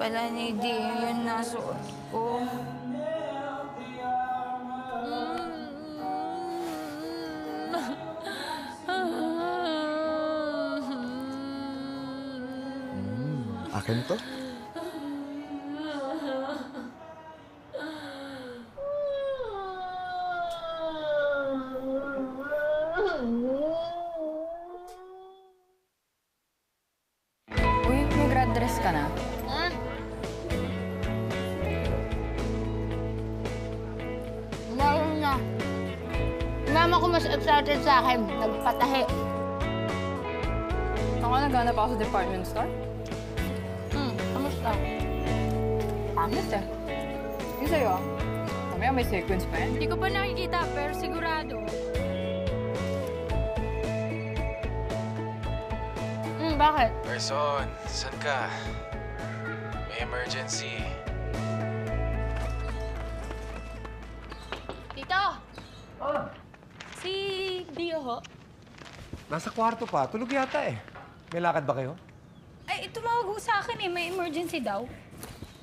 pala ni Dio yung nasuot ko. Akin to? Uy, may grad dress ka na? Meron na. Mama ko mas excited sa akin. Nagpatahi. Ako naghanap ako sa department store. Kamusta? Pangit eh. Yung sa'yo ah. Mamaya may sequence pa yan. Hindi ko pa nakikita, pero sigurado. Bakit? Person, saan ka? May emergency. Tito! Si Dio ho? Nasa kwarto pa. Tulog yata eh. May lakad ba kayo? Ay, tumawag ho sa akin eh. May emergency daw.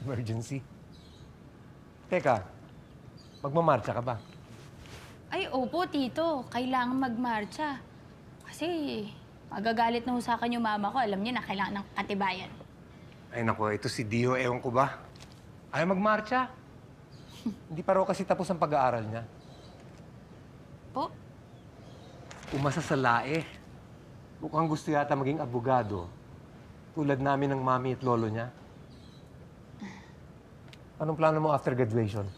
Emergency? Teka, magmamarcha ka ba? Ay, opo, Tito. Kailangan magmarcha. Kasi magagalit na ho sa akin yung mama ko. Alam niya na kailangan ng katibayan. Ay naku, ito si Dio. Ewan ko ba? Ayaw magmarcha. Hindi pa raw kasi tapos ang pag-aaral niya. Po? Umasa sa lae. Mukhang gusto yata maging abogado. Tulad namin ng mami at lolo niya. Anong plano mo after graduation?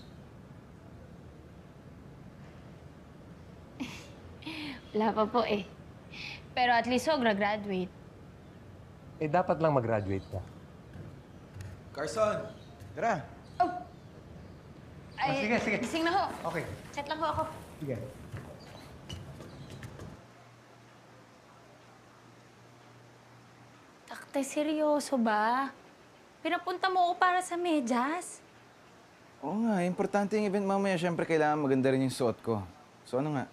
Wala pa po eh. Pero at least ho, graduate. Eh, dapat lang mag-graduate ka. Carson! Tara! Ay, sige, sige. gising na ho. Okay. Chat lang ho ako. Sige. Takte, seryoso ba? Pinapunta mo ko para sa medyas? Oo nga, importante yung event mamaya. Siyempre, kailangan maganda rin yung suot ko. So ano nga?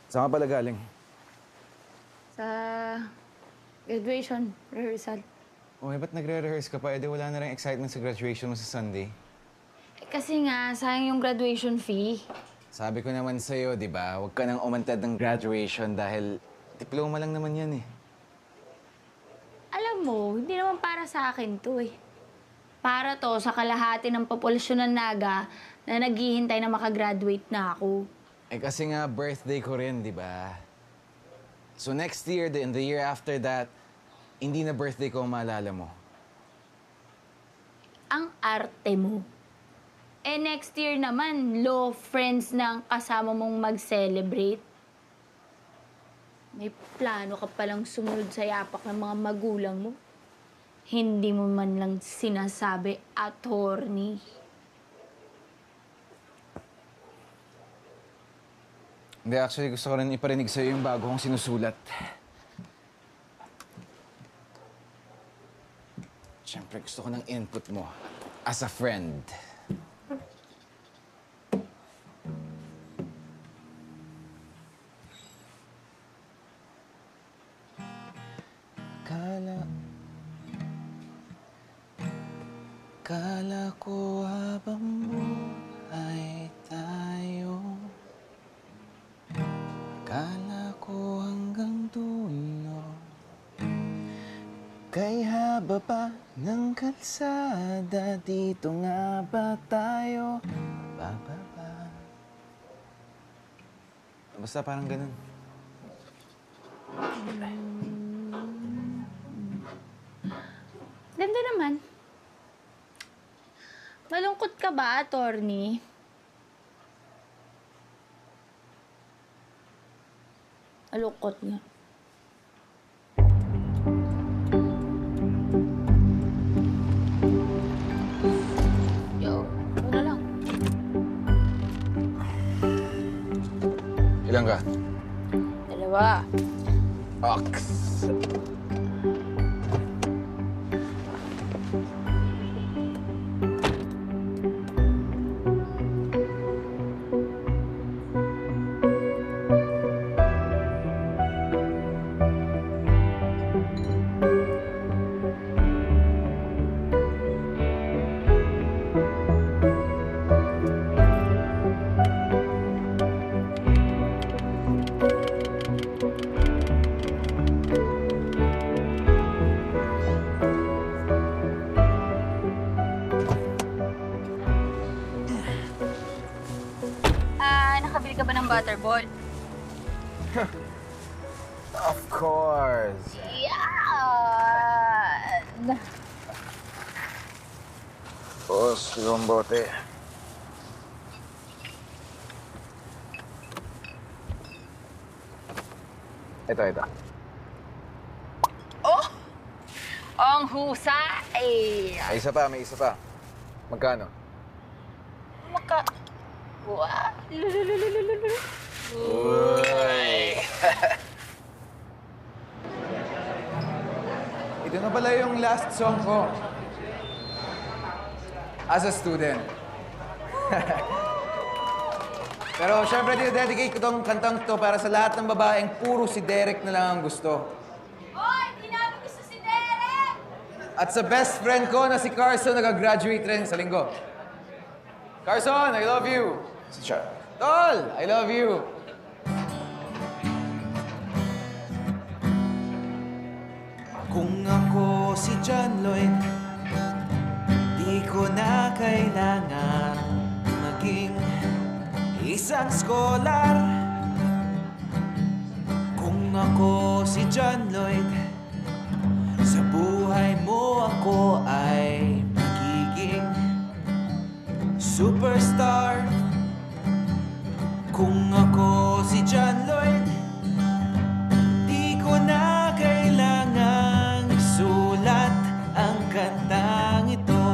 Saan ka pala galing? Sa graduation rehearsal. Okay, ba't nagre-rehearse ka pa? Eh, di wala na rin excitement sa graduation mo sa Sunday. Eh, kasi nga, sayang yung graduation fee. Sabi ko naman sa'yo, di ba? Huwag ka nang umantad ng graduation dahil diploma lang naman yan eh. Alam mo, hindi naman para sa akin to eh. Para to sa kalahati ng populasyon ng Naga na naghihintay na makagraduate na ako. Eh kasi nga birthday ko rin, di ba? So next year, and the year after that, hindi na birthday ko ang maalala mo. Ang arte mo. Eh next year naman, law friends na ang kasama mong mag-celebrate. May plano ka palang sumunod sa yapak ng mga magulang mo. Hindi mo man lang sinasabi, attorney. Hindi, actually, gusto ko rin iparinig sa'yo yung bago kong sinusulat. Siyempre, gusto ko ng input mo as a friend. Kala ko habang buhay tayo. Kala ko hanggang dulo. Kay haba pa ng kalsada, dito nga ba tayo bababa? Basta parang ganun. Ganda naman. Malungkot ka ba, attorney? Malungkot nga. Yo, ano lang. Ilan ka? Dalawa. Ox. ka ba ng butterball? Of course. Yan! Boss, yung bote. Ito. Oh! Ang husay! May isa pa. Magkano? What? Uy! Ito na pala yung last song ko. As a student. Pero syempre, dedicate ko tong kantang to para sa lahat ng babaeng puro si Derek na lang ang gusto. Hoy! Di namin gusto si Derek! At sa best friend ko na si Carson, nag-graduate rin sa linggo. Carson, I love you! Tol, I love you! Kung ako si John Lloyd, di ko na kailangan maging isang scholar. Kung ako si John Lloyd, sa buhay mo ako ay magiging superstar. Kung ako si John Lloyd, di ko na kailangang isulat ang kantang ito.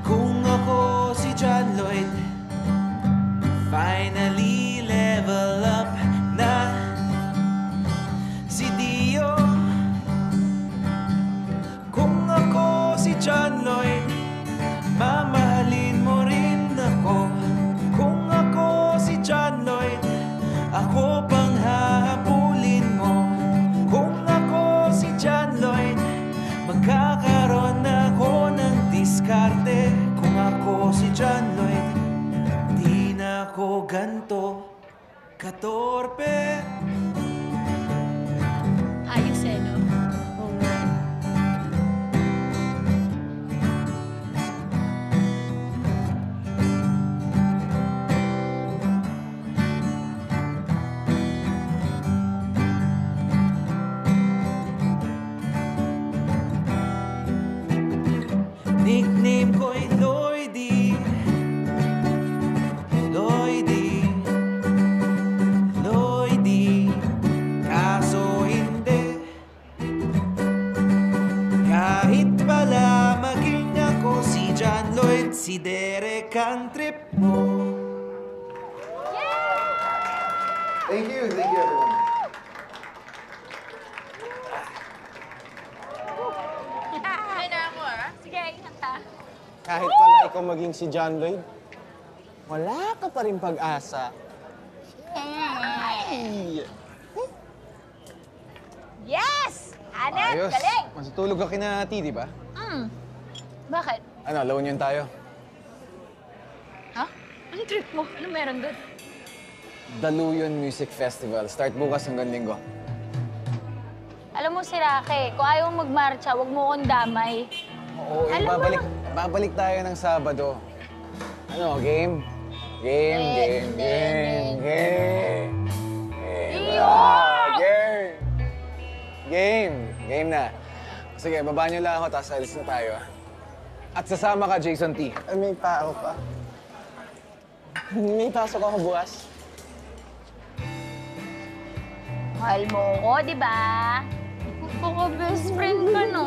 Kung ako si John Lloyd, finally level up na si Dio. Kung ako si John Lloyd, mamahalin mo rin ako. Kung ako si John Lloyd, ako pang hahabulin mo. Kung ako si John Lloyd, magkakaroon ako ng diskarte. Kung ako si John Lloyd, di na ako ganto katorpe. Ayos eh, no? Nickname ko'y Lloydie. Lloydie. Lloydie. Kaso hindi. Kahit pala maging ako si John Lloyd, si Derek ang trip mo. Thank you everyone. Ay na ako, ah. Sige, ingat ha. Kahit pala ikaw maging si John Lloyd, wala ka pa rin pag-asa. Yes! Anet, Ayos. galing! Masutulog ka kina T, di ba? Bakit? Ano, lawon yun tayo? Ha? Anong trip mo? Ano meron doon? Daluyon Music Festival. Start bukas hanggang linggo. Alam mo si Rake, kung ayaw mo magmarcha, huwag mo akong damay. Oo, Alam mo babalik tayo ng Sabado. Ano, game? Game. Game na. Sige, baba niyo lang ako, tapos alis na tayo. At sasama ka, Jason T. May pao pa. May pasok ako bukas. Mahal mo ko, di ba? Ako, best friend ka, no?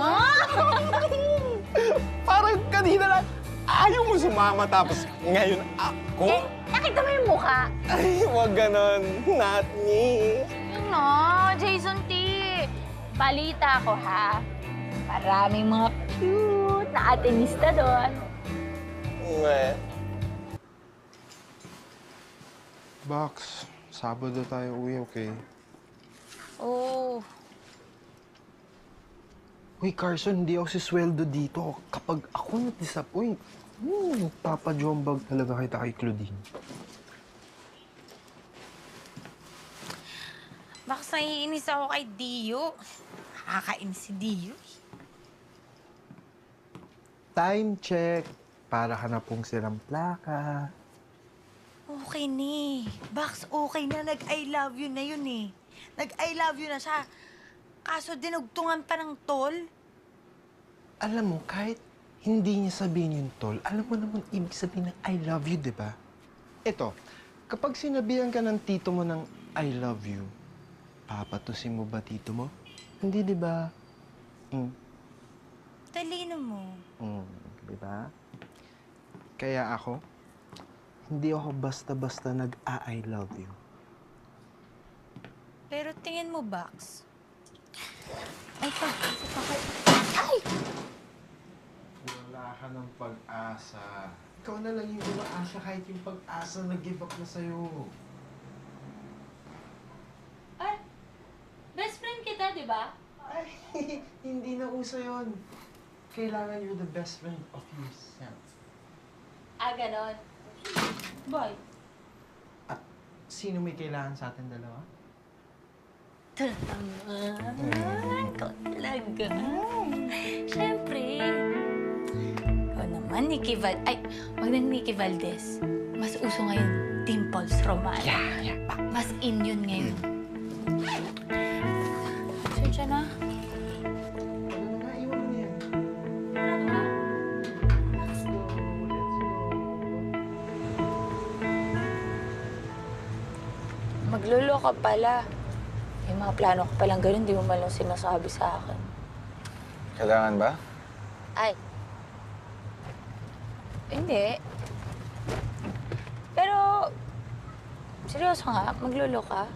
Parang kanina lang, ayaw mo sumama tapos ngayon ako? Eh, nakita mo yung mukha? Ay, wag ganon. Not me. Yun no, Jason T. Balita ko, ha? Maraming mga cute na atenista doon. Well, Box, Sabado tayo uwi, okay? Oh. Uy, Carson, hindi ako sisweldo dito. Kapag ako na-disappoint, papajombag talaga kita kay Claudine. Baka naiinis ako kay Dio. Nakakainis si Dio. Time check. Para ka na pong silang plaka. Okay ni. Bax, okay na. Nag-I love you na yun eh. Nag-I love you na siya. Kaso dinugtungan pa ng tol. Alam mo, kahit hindi niya sabihin yung tol, alam mo naman ibig sabihin ng I love you, di ba? Ito, kapag sinabihan ka ng tito mo ng I love you, papatusin mo ba tito mo? Hindi, di ba? Talino mo. Di ba? Kaya ako, hindi ako basta-basta nag-I love you. Pero tingin mo, Bax. Ay, Wala ka ng pag-asa. Ikaw na lang yung umaasa kahit yung pag-asa nag-give up na sa'yo. Ay, best friend kita, di ba? Ay, hindi na uso yun. Kailangan you're the best friend of yourself. Ganon. Boy. Sino may kailangan sa atin dalawa? Ikaw talaga. Siyempre. Ikaw naman, Nikki Ay, wag na Nikki Valdez. Mas uso ngayon, Dimples Roman. Yeah. Mas in yun ngayon. Sensya na. Ano na, iwan mo na yan. Let's go. Maglolo ka pala. May mga plano ka palang ganun, di mo man lang sinasabi sa akin. Kailangan ba? Ay. Hindi. Pero, seryoso nga, maglolo ka.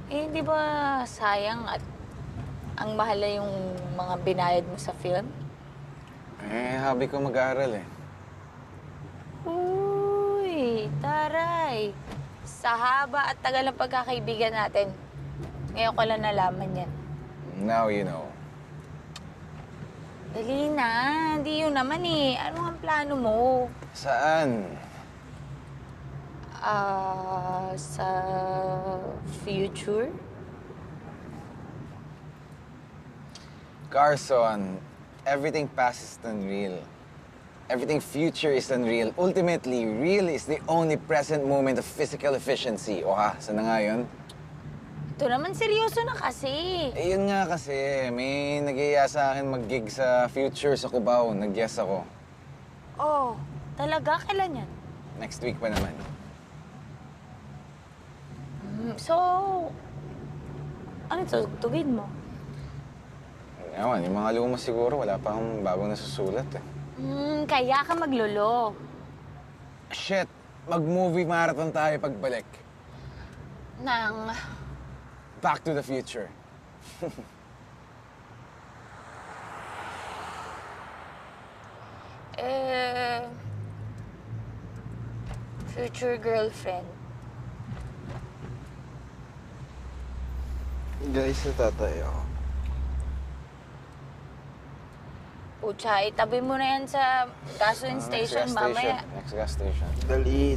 Eh, di ba sayang at ang mahal na yung mga binayad mo sa film? Hobby ko mag-aaral eh. Uy, taray. Sa haba at tagal ng pagkakaibigan natin, ngayon ko lang nalaman yan. Now you know. Dali na, hindi yun naman eh. Ano ang plano mo? Saan? Sa future? Carson, everything past is unreal. Everything future is unreal. Ultimately, real is the only present moment of physical efficiency. O ha, saan na nga yun? Ito naman seryoso na kasi. Eh, yun nga kasi. May nag-iaya sa akin mag-gig sa future sa Cubao. Nag-yes ako. Oh, talaga? Kailan yan? Next week pa naman. So, ano to? Tugin mo? Ewan, yung mga luma siguro, wala pa akong bagong nasusulat eh. Kaya ka maglolo. Shit! Mag-movie marathon tayo pagbalik. Nang... Back to the future. Future girlfriend. Guys, natatay ako. Pucha, itabi mo na yan sa gasoline station mamaya. Next gas station. Dali.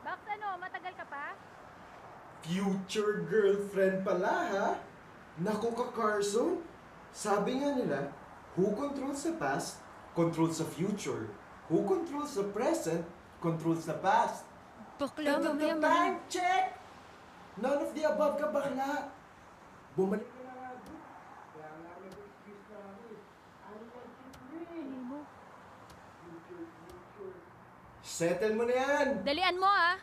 Bax, ano? Matagal ka pa? Future girlfriend pala, ha? Naku ka, Carson. Sabi nga nila, who controls the past, controls the future. Who controls the present, controls the past. Bakla, The mamaya time check! None of the above ka, bakla. Bumalik ka na nga doon. Kaya nga nag-excuse na ako eh. Ano yung future? Future. Settle mo na yan! Dalian mo, ah.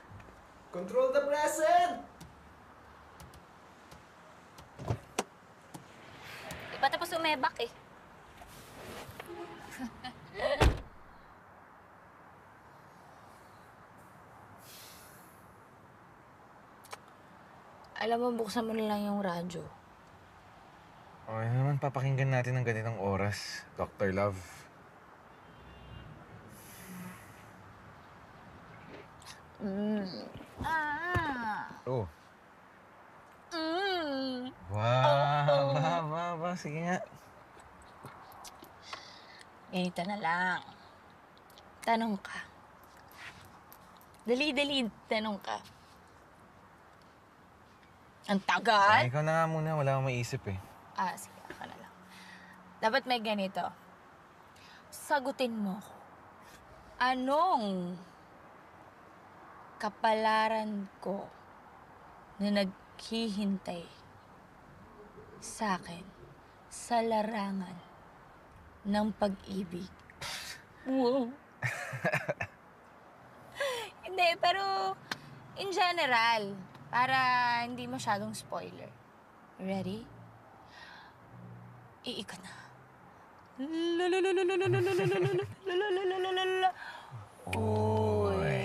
Control the present! Di pa tapos umebak eh. Alam mo, buksan mo na lang yung radyo. Okay naman, papakinggan natin ng ganitong oras, Dr. Love. Oh. Wow! sige nga. Ganito na lang. Tanong ka. Dali-dali, tanong ka. Ang tagal. Ikaw na nga muna, wala akong maisip eh. Sige, ako na lang. Dapat may ganito. Sagutin mo ko. Anong kapalaran ko na naghihintay sa akin sa larangan ng pag-ibig? Wow. Hindi, pero in general, para hindi masyadong spoiler. Ready? Iikot na. Uy.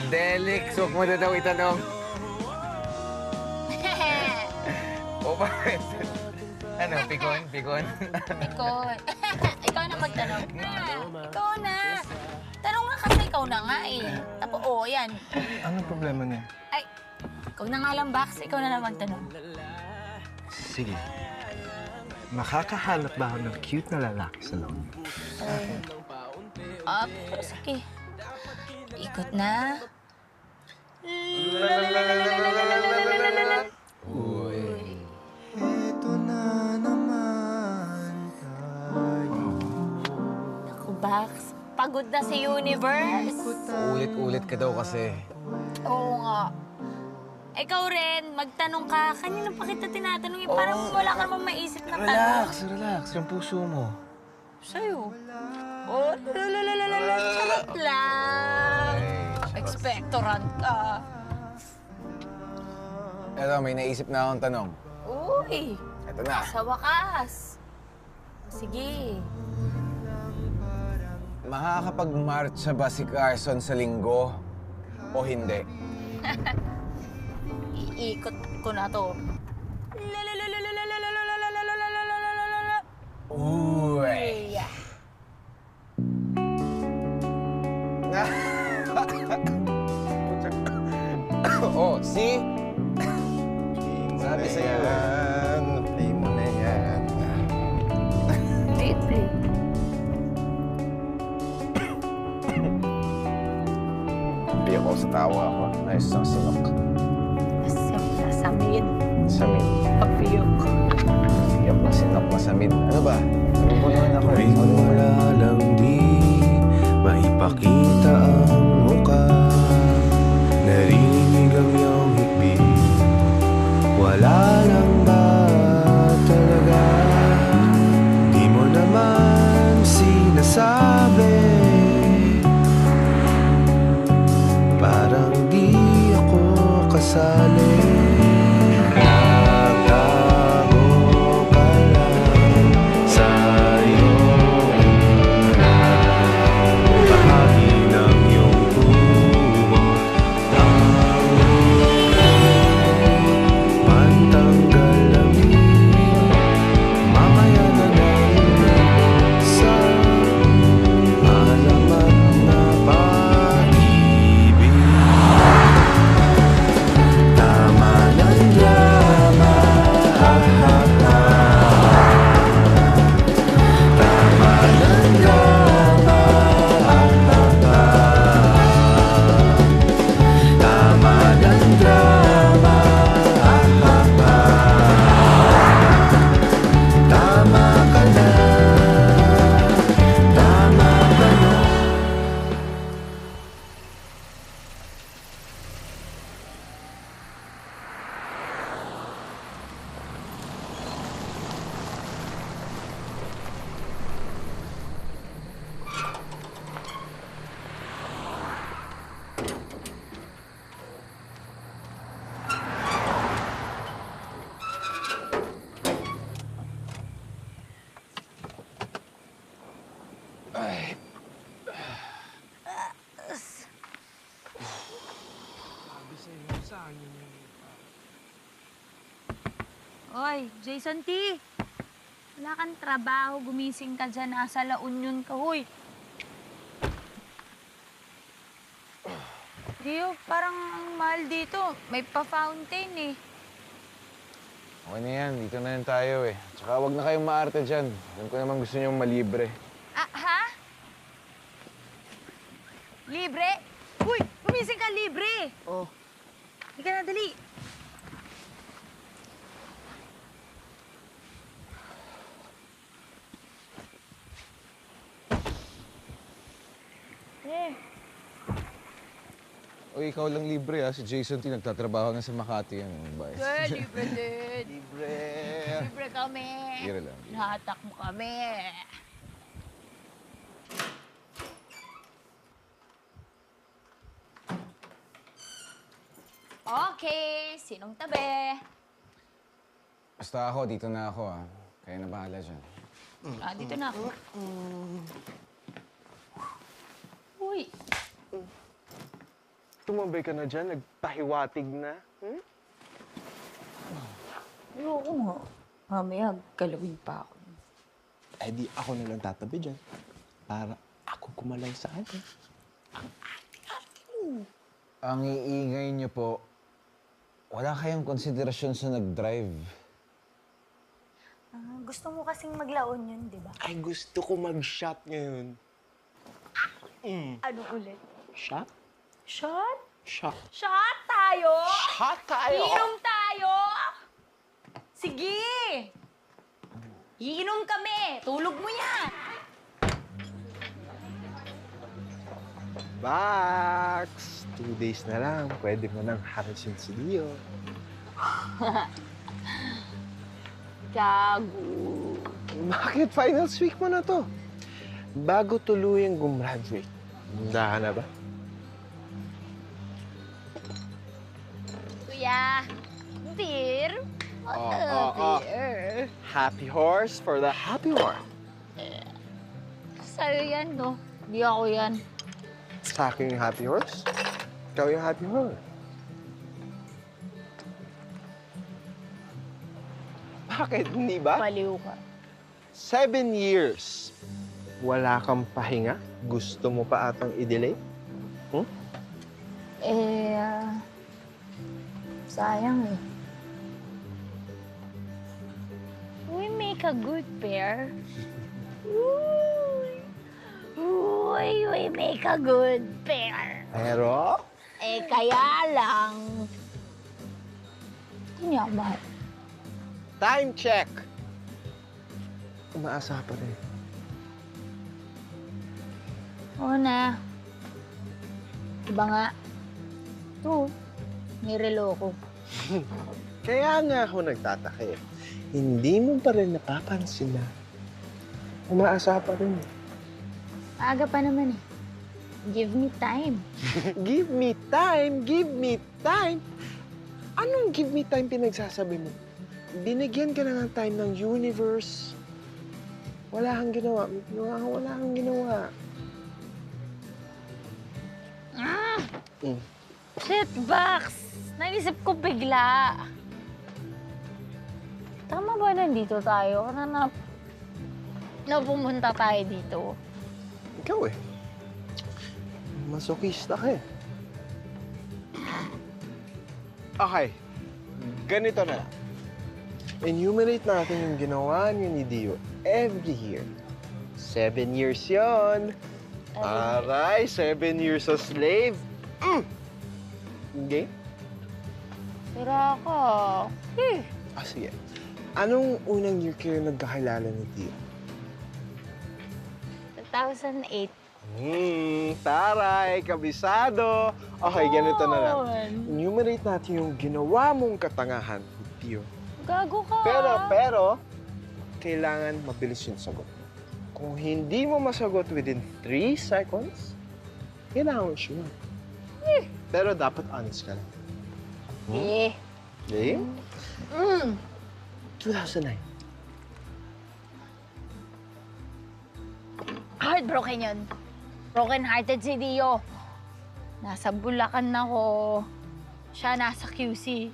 Delix, huwag mo na daw itanong. O bakit? Ano, pikon? Pikon? Ikot. Ikaw na magtanong. Ikaw na. Tanong nga kasi ikaw na nga eh. Tapos, yan. Anong problema niya? Ay, ikaw na nga lang, Bax. Ikaw na lang magtanong. Sige. Makakahanap ba ako ng cute na lalaki sa loob? Pero sige. Ikot na. Ito na naman tayo. Naku, Bax. Pagod na si Universe. Ulit-ulit ka daw kasi. Oo nga. Ikaw rin, magtanong ka. Kanina pa kita tinatanong eh. Parang wala ka naman maisip na tanong. Relax, relax. Yung puso mo. Sa'yo. Charot lang. Expectorant ka. Eto, may naisip na akong tanong. Uy, Eto na. sa wakas. Sige. Makakapag-marcha ba si Carson sa linggo o hindi? Iikot ko na to. Uy! Oh, see? Sabi sa'yo. Play mo na yan. Wait, play. Piyak ako sa tawa ko. Ayos ang sinok. Samid. Samid. Papiyok. Piyak ang sinok, masamid. Ano ba? Nabubuluhan ako eh. Tuwing wala lang di maipakita ang muka, narinig ang iyong hikbi, wala lang ba talaga? Di mo naman sinasabi, parang di ako kasali. Nagtago ka lang sa iyong bahagi ng iyong kumot. Ang pantanggal lang mamaya na lang sa alamat na pag-ibig. Tama ng drama, tama ng drama, tama ng drama, tama ka na, tama ka na. Ay, Oy, Jason T. Wala kang trabaho, gumising ka dyan, nasa La Union ka, huy. Dio, parang ang mahal dito. May pa-fountain eh. Okay na yan, dito na yan tayo eh. Tsaka wag na kayong maarte dyan. Alam ko naman gusto niyo malibre. Ah, ha? Libre? Uy, gumising ka libre! Oh. Hindi ka na, dali. O ikaw lang libre ha. Si Jason T nagtatrabaho na sa Makati yan. Bye. Libre din. Libre. Libre kami. Libre lang. Nahatak mo kami. Okay, sinong tabi? Basta ako, dito na ako ha. Kaya na bahala dyan. Ah, dito na ako. Uy, Tumambay ka na dyan, nagpahiwatig na. Hmm? ayoko nga. Mamaya, galawin pa ako. Eh di ako na lang tatabi dyan. Para ako kumalay sa atin. Ang iingay niyo po, wala kayong konsiderasyon sa nag-drive. Gusto mo kasing maglaon yun, di ba? Ay, gusto ko mag-shot ngayon. Ano ulit? Shot? Shot? Shot. Shot tayo! Shot tayo! Iinom tayo! Sige! Iinom kami! Tulog mo yan! Bax! 2 days na lang, pwede mo nang harasin si Dio. Gago. Bakit? Finals week mo na to. Bago tuluyang gumraduate. Handa ka na ba? Kuya, beer? Beer? Happy horse for the happy horse. Sa'yo yan, no? Di ako yan. Sa akin yung happy horse. Ikaw yung happy horse. Bakit? Hindi ba? Paliw ka. 7 years. Wala kang pahinga? Gusto mo pa atang i-delay? Sayang eh. We make a good pair. Uy, we make a good pair. Pero, Kaya lang... Hindi niya ako mahal. time check. Umaasa pa rin. Oo na. Diba nga? Ito, nireloko. Kaya nga ako nagtataka eh. Hindi mo pa rin napapansin na umaasa pa rin. Aga pa naman eh. Give me time. Give me time! Give me time! Anong give me time pinagsasabi mo? Binigyan ka na ng time ng universe. Wala kang ginawa. Wala kang ginawa. Shit, Bax! Naisip ko bigla. Tama ba nandito tayo? Na pumunta tayo dito? Ikaw eh. Masokista ka eh. Okay. Ganito na lang. Enumerate natin yung ginawa niyo ni Dio every year. 7 years yon. Aray, 7 years a slave. Okay? Sira ka. Sige. Anong unang year kayo nagkakilala ni Dio? 2008. Taray, kabisado. Okay, ganito na lang. Enumerate natin yung ginawa mong katangahan ni Dio. Gago ka. Pero, kailangan mabilis yung sagot. Kung hindi mo masagot within 3 seconds, kailangan mo siya. Pero dapat honest ka lang. Okay? 2009. Heartbroken yun. Broken-hearted si Dio. Nasa Bulacan ako. Siya nasa QC.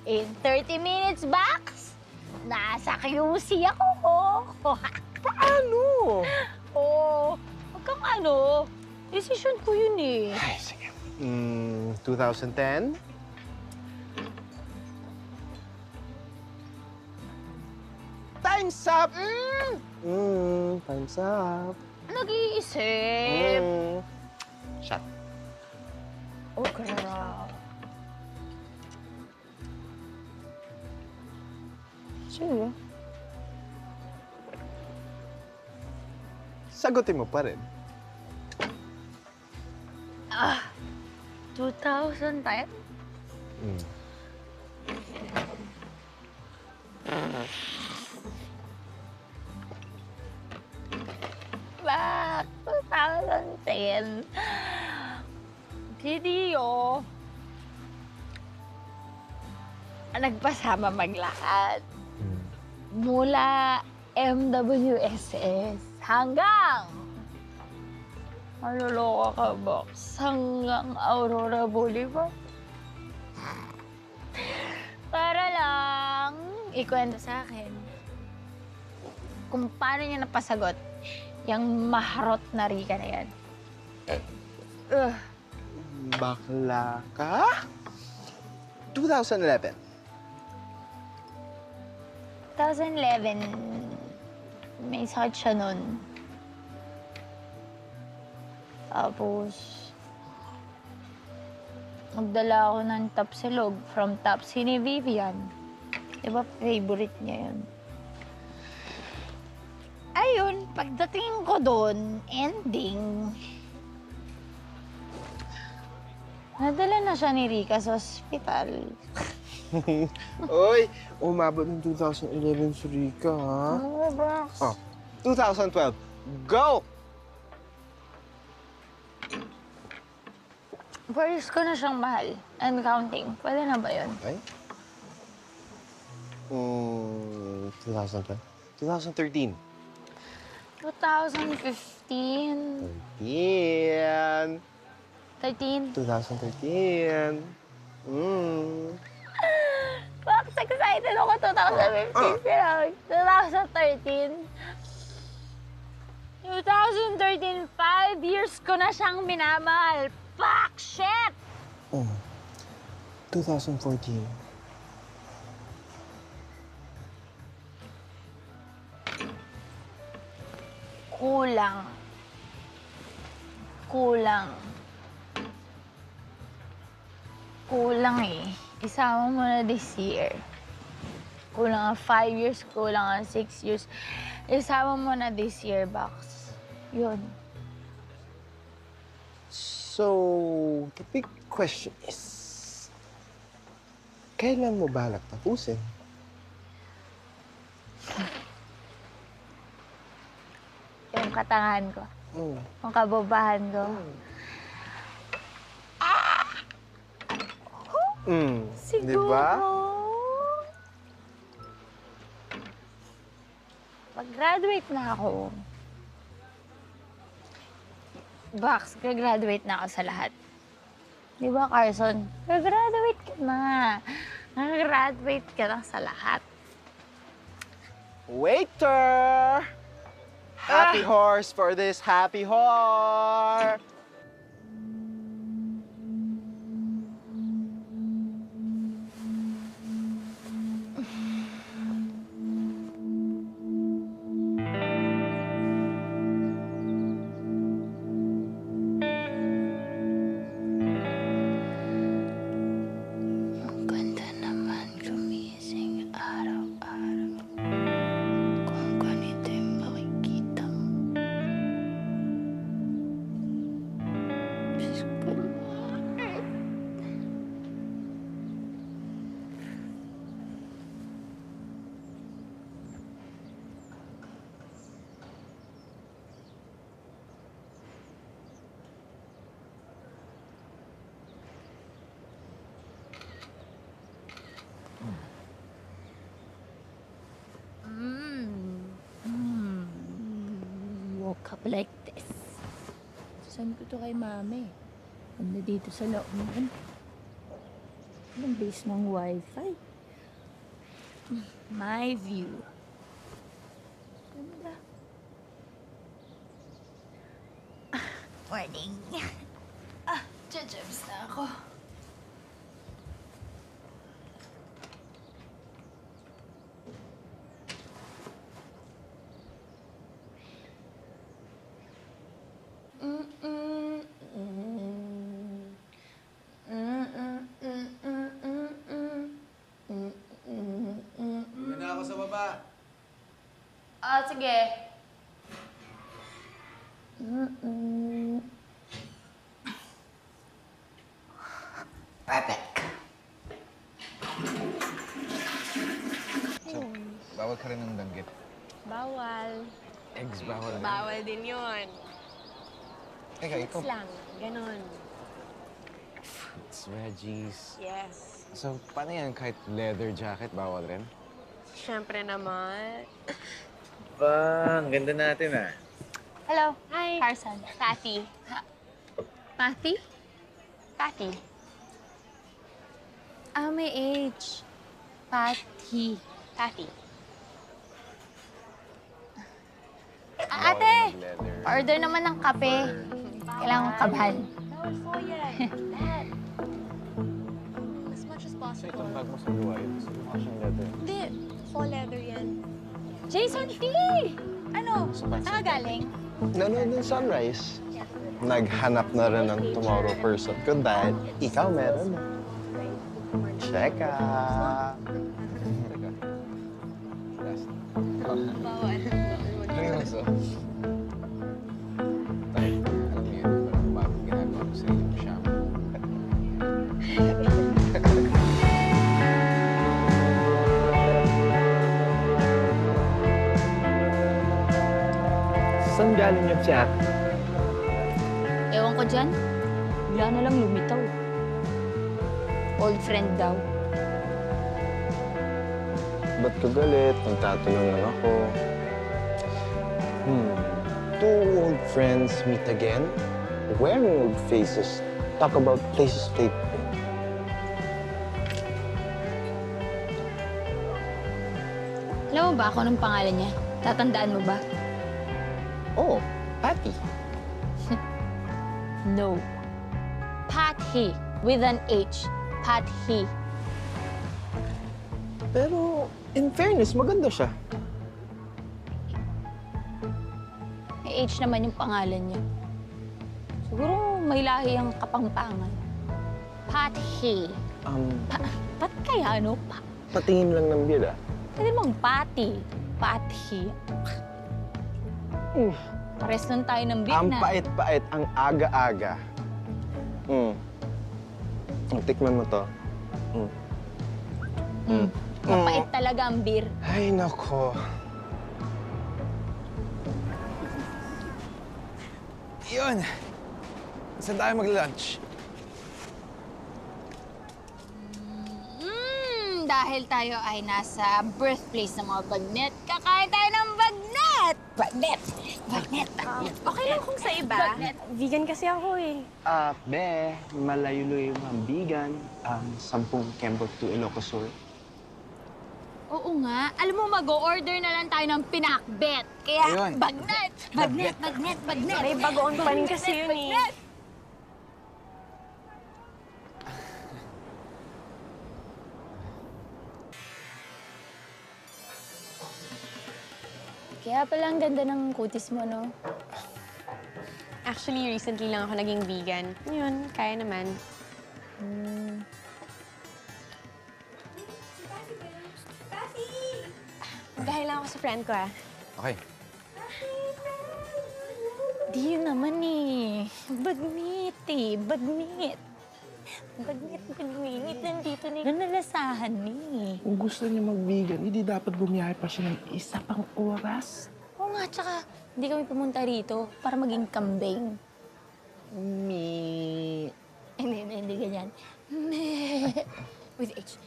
In 30 minutes back, nasa QC ako. Paano? Oo. Huwag kang ano. Decision ko yun eh. Ay, sige. 2010? Time's up! Time's up. Nag-iisip. Shut. Oh, crap. Sige. Sagutin mo pa rin. 2010? Back 2010. Si Dio. Nagpasama maglakad. Mula MWSS hanggang maloloka ka, Box, hanggang Aurora Boulevard. Para lang ikwento sa akin kung paano niya napasagot yung maharot na Rika na yan. Bakla ka? 2011. 2011, may sakit siya nun. Tapos, magdala ako ng tapsilog from Tapsi ni Vivian. Diba, favorite niya yun. Ayun, pagdating ko doon, ending, nadala na siya ni Rika sa ospital. Oy, umabot ng 2011 si Rika, ha? Ano ba? 2012. Go! First ko na siyang mahal and counting. Pwede na ba yun? Ay? 2012. 2013. 2015. Yan. 13. 2013. Box, excited ako 2015 sila. 2013. 2013, 5 years ko na siyang minamahal. Fuck, shit! 2014. Kulang. Kulang. Kulang eh. Isama mo na this year. Kulang ang 5 years, kulang ang 6 years. Isama mo na this year, Box. Yun. So, the big question is, kailan mo balak tapusin? Yung katangahan ko. Yung kababahan ko. Siguro. Diba? Pag-graduate na ako. Box, graduate na ako sa lahat. Di ba, Carson? Graduate ka na. Graduate ka na sa lahat. Waiter! Happy horse for this happy horse! Ang ganda naman gumising araw-araw. Kung ganito yung makikita mo. Diyos ko. Woke up like this. Saan ko to kay mami? Ano dito sa looban? Anong base ng wifi? My view. Ganda. Morning. Jajabs na ako. Hindi na ako sa baba. Ah, sige. So, bawal ka rin ng danggit. Bawal. Eggs bawal rin. Bawal din yun. Teka, ikaw. Lang. Ganon. Fruits, veggies. Yes. So, paano yan? Kahit leather jacket, bawal rin? Siyempre naman. Ba, ang ganda natin ah. Hello. Hi. Carson. Patty. Patty? Patty. Ah, may H. Patty. Patty. Ah, ate! Leather. Order naman ng kape. Kailangan kong kabhan. Bawal po yan. Dad. As much as So, possible. itong bag mo sa luwa yun. Gusto mo siyang leather. Hindi. Faux leather yan. Jason T! Ano? Saan ka galing? Nanood ng sunrise. Naghanap na rin ng tomorrow person ko dahil ikaw meron. Check out. Teka. Last. Bawal. Seryoso? Tayo, alam mo yun, parang bagong ginagawa ko sa iyo, shampoo. Saan galing yung chat? Ewan ko dyan. Bigla na lang lumitaw. Old friend daw. Ba't ka galit? Nagtatanong lang ako. Two old friends meet again, wearing old faces, talk about places they've been. Alam mo ba kung anong pangalan niya? Tatandaan mo ba? Oh, Patty. No. Patty. With an H. Patty. Pero, in fairness, maganda siya. May H naman yung pangalan niya. Siguro may lahi ang kapampangan. Patty. Pat kaya, ano? Patingin lang ng beer, ah. Pwede mong patty. Patty. Pares nun tayo ng beer Ang na. pait-pait, ang aga-aga. Tikman mo to. Mapait talaga ang beer. Ay, nako. Yun! Saan tayo mag-lunch? Dahil tayo ay nasa birthplace ng mga bagnet, kakain tayo ng bagnet! Bagnet! Bagnet! Bagnet! Okay lang kung sa iba. Vegan kasi ako eh. Be, malayo-layo yung mga vegan. 10 kembot to Ilocos Sur. Oo nga. Alam mo, mag-o-order na lang tayo ng pinakbet. Kaya, Ayun. bagnet! Bagnet! Bagnet! Bagnet! May bagoong pa rin kasi yun eh. Bagnet! Kaya pala ang ganda ng kutis mo, no? Actually, recently lang ako naging vegan. Yun, kaya naman. Dahil lang ako sa friend ko ah. Okay. Di yun naman eh. Bagnet eh. Bagnet. Bagnet, bagnet. Nandito na yung nalasahan eh. Kung gusto niya mag-vegan, hindi dapat bumiyahe pa siya ng isa pang oras. Oo nga, tsaka hindi kami pumunta rito para maging kambing. Hindi ganyan. With H.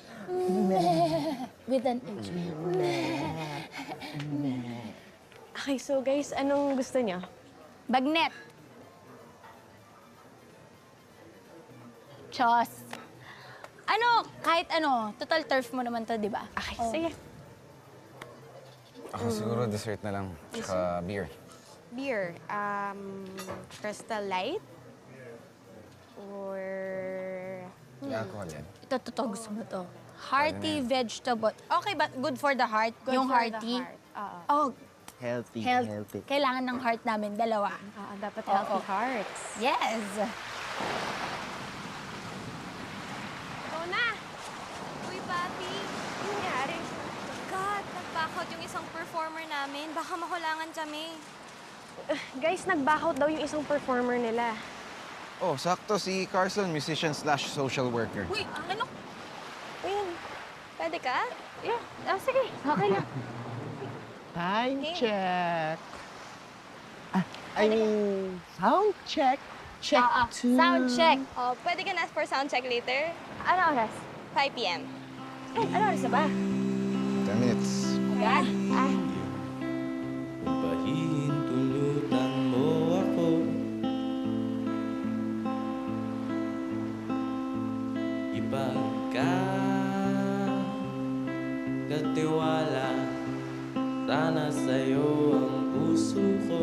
With an H. Okay, so guys, anong gusto niyo? Bagnet. Chos. Ano, kahit ano, total turf mo naman to, di ba? Okay, sige. Ako siguro dessert na lang, tsaka beer. Beer, Crystal Light? or... May alcohol yan. Ito, gusto mo to. Hearty vegetable. Okay ba? Good for the heart? Good yung for hearty? the heart. Oo. Oh, Healthy, health. Kailangan ng heart namin, dalawa. Oo, dapat healthy Oo. hearts. Yes! Ikaw na! Uy, Papi! Ano nangyari? God, nag-back out yung isang performer namin. Baka makulangan kami. Guys, nag-back out daw yung isang performer nila. Oh, sakto si Carson, musician slash social worker. Uy, ano? Uy, pwede ka? Yeah. Sige, okay lang. Time check. I mean, sound check. Check two. Sound check. Oh, pwede ka na for sound check later? Ano oras? 5 p.m. Ay, ano oras na ba? 10 minutes. Agad? Ah. Pahintulutan mo ako. Ipagkatiwala sana sa'yo ang puso ko.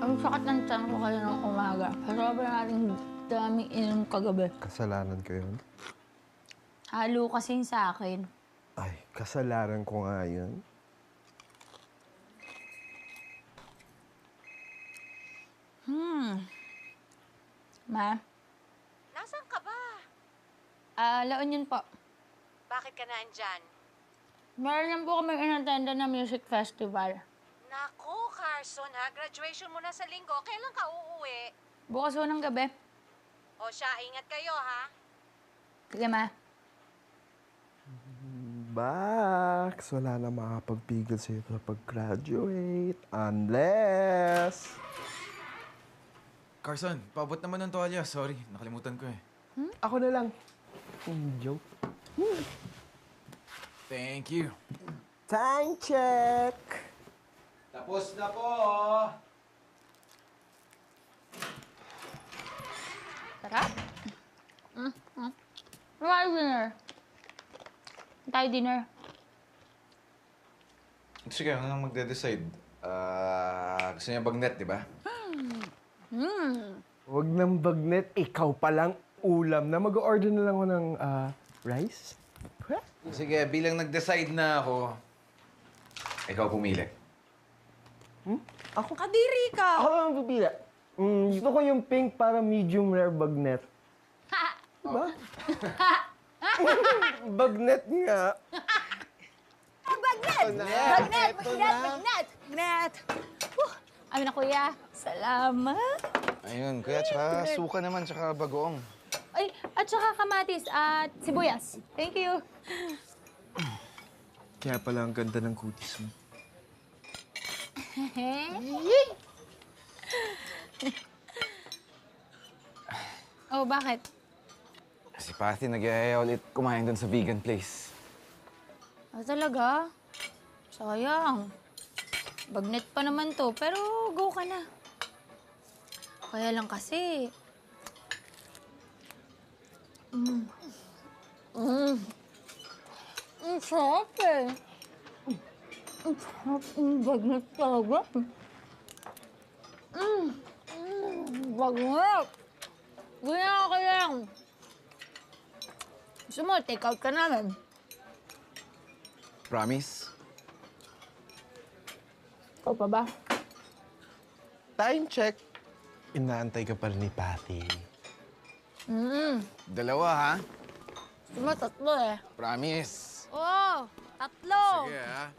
Ang sakit ng tiyan ko kayo ng umaga. Sobrang nating daming inom kagabi. Kasalanan ko yun? Halo kasing sa akin. Ay, kasalanan ko nga yun. Ma? Nasaan ka ba? La Union po. Bakit ka naandyan? Meron lang po kami in-attenda na music festival. Naku, Carson ha, graduation mo na sa linggo. Kailan ka uuwi? Bukas ho ng gabi. O siya, ingat kayo ha. Sige, ma. Bax, wala na makapagpigil sa'yo sa pag-graduate. Unless... Carson, paabot naman ng tuwalya. Sorry, nakalimutan ko eh. Ako na lang. Joke. Thank you. Time check! Tapos na po! Tara. Tayo dinner. Tayo dinner. Sige, ano nang magde-decide? Gusto niya bagnet, di ba? Huwag nang bagnet. Ikaw palang ulam na. Mag-order na lang ako ng rice. Sige, bilang nag-decide na ako, ikaw pumili. Ako? Kadiri ka! Ako lang pipila. Gusto ko yung pink para medium rare bagnet. Diba? Bagnet nga. Bagnet! Ay na, kuya. Salamat. Ayun, kuya, tsaka suka naman, tsaka bagoong. Ay, at saka kamatis at sibuyas. Thank you. Kaya pala ang ganda ng kutis mo. Oh, bakit? Si Patty nag-iaya ulit kumain doon sa vegan place. Ah, talaga? Sayang. Bagnet pa naman to, pero go ka na. Kaya lang kasi... Ang sarap eh. Ang sarap ng bagnet talaga. Bagnet! Ganyan ka lang. Gusto mo, take out ka namin. Promise? Ikaw pa ba? Time check. Inaantay ka pa rin ni Patty. Dalawa, ha? Gusto mo, tatlo eh. Promise. Oo, tatlo. Sige, ha?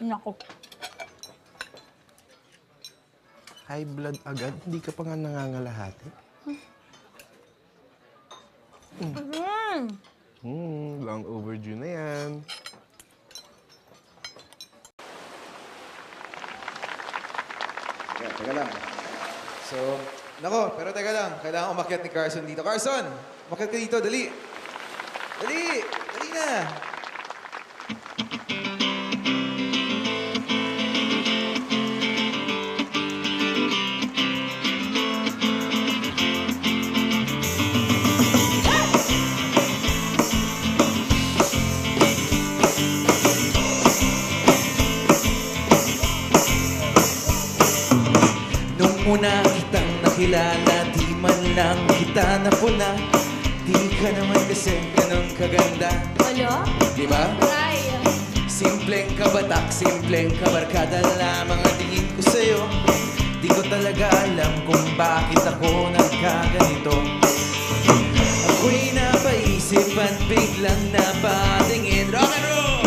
Naku. High blood agad? Hindi ka pa nga nangangalahati? Long overdue na yan. Teka lang. So, nako, pero teka lang. Kailangan umakyat ni Carson dito. Carson! Umakyat ka dito, dali! Dali! Dali na! muna kitang nakilala, di man lang kita napuna. Di ka naman kasi ganun kaganda. Wala? Di ba? Try. Simpleng kabatak, simpleng kabarkada lamang ang tingin ko sa'yo. Di ko talaga alam kung bakit ako nagkaganito. Ako'y napaisip at biglang napatingin. Rock and roll!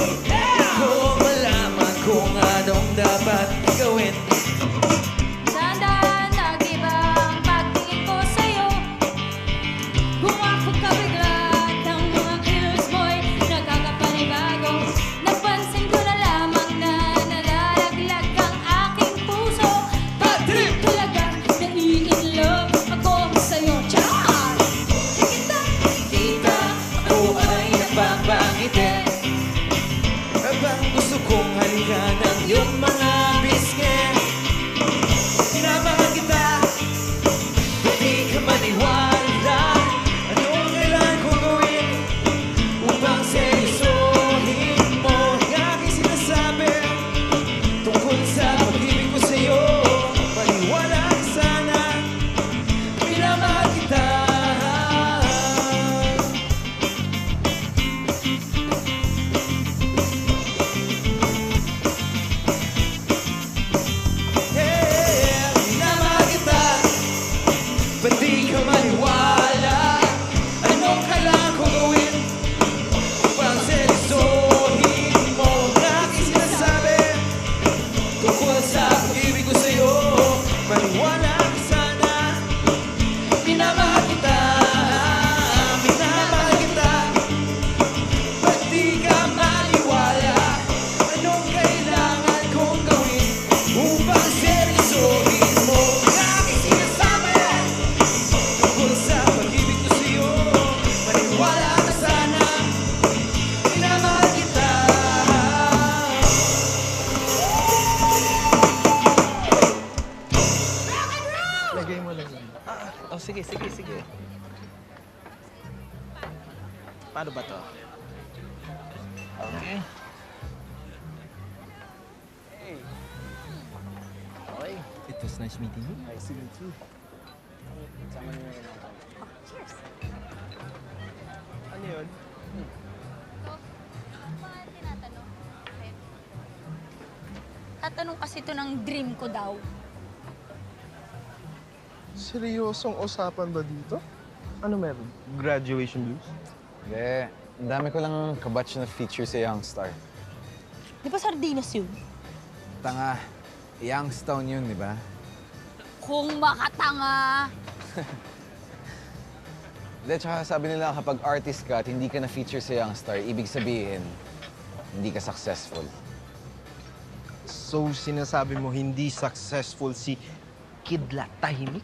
Ko malaman kung anong dapat gawin. Dahan-dahan nag-iba ang pagtingin ko sa'yo. Bumakot ka bigla at ang mga kilos mo'y nagkakapanibago. Napansin ko na lamang na nalalaglag ang aking puso. Pag-trip talaga, nai-inlove ako sa'yo. Char! Kita ako ay nagpapangiti. Habang gusto kong halikan ang iyong mga bisngi. Pinapakal kita, hindi ka maniwala. Anong kailangan kong gawin upang seryosohin mo ang aking sinasabi tungkol sa pag-ibig ko sa'yo? Maniwala ka sana, pinamahal kita. Yeah, minamahal kita, ba't di ka maniwala? Anong kailangan kong gawin upang seryosohin mo ang aking sinasabi tungkol sa pag-ibig ko sa'yo? Maniwala ka sana, minamahal kita, minamahal kita, ba't di ka maniwala? Anong kailangan kong gawin upang seryosohin mo ang aking sinasabi tungkol sa pag-ibig ko sa'yo? Maniwala ka sana, minamahal kita. Lagay mo lang yun. Oh, sige. Paano ba to? Okay. Okay. It was nice meeting you. Nice to meet you. Ano yun? Tatanong kasi ito ng dream ko daw. Seryosong usapan ba dito? Ano meron? Graduation blues? Hindi. Ang dami ko lang kabatch na feature sa Youngstar. Di ba sardinas yun? Tanga, Youngstown yun, di ba? Kung makatanga. Hindi, tsaka sabi nila kapag artist ka at hindi ka na-feature sa Youngstar, ibig sabihin, hindi ka successful. So, sinasabi mo hindi successful si Kidlat Tahimik?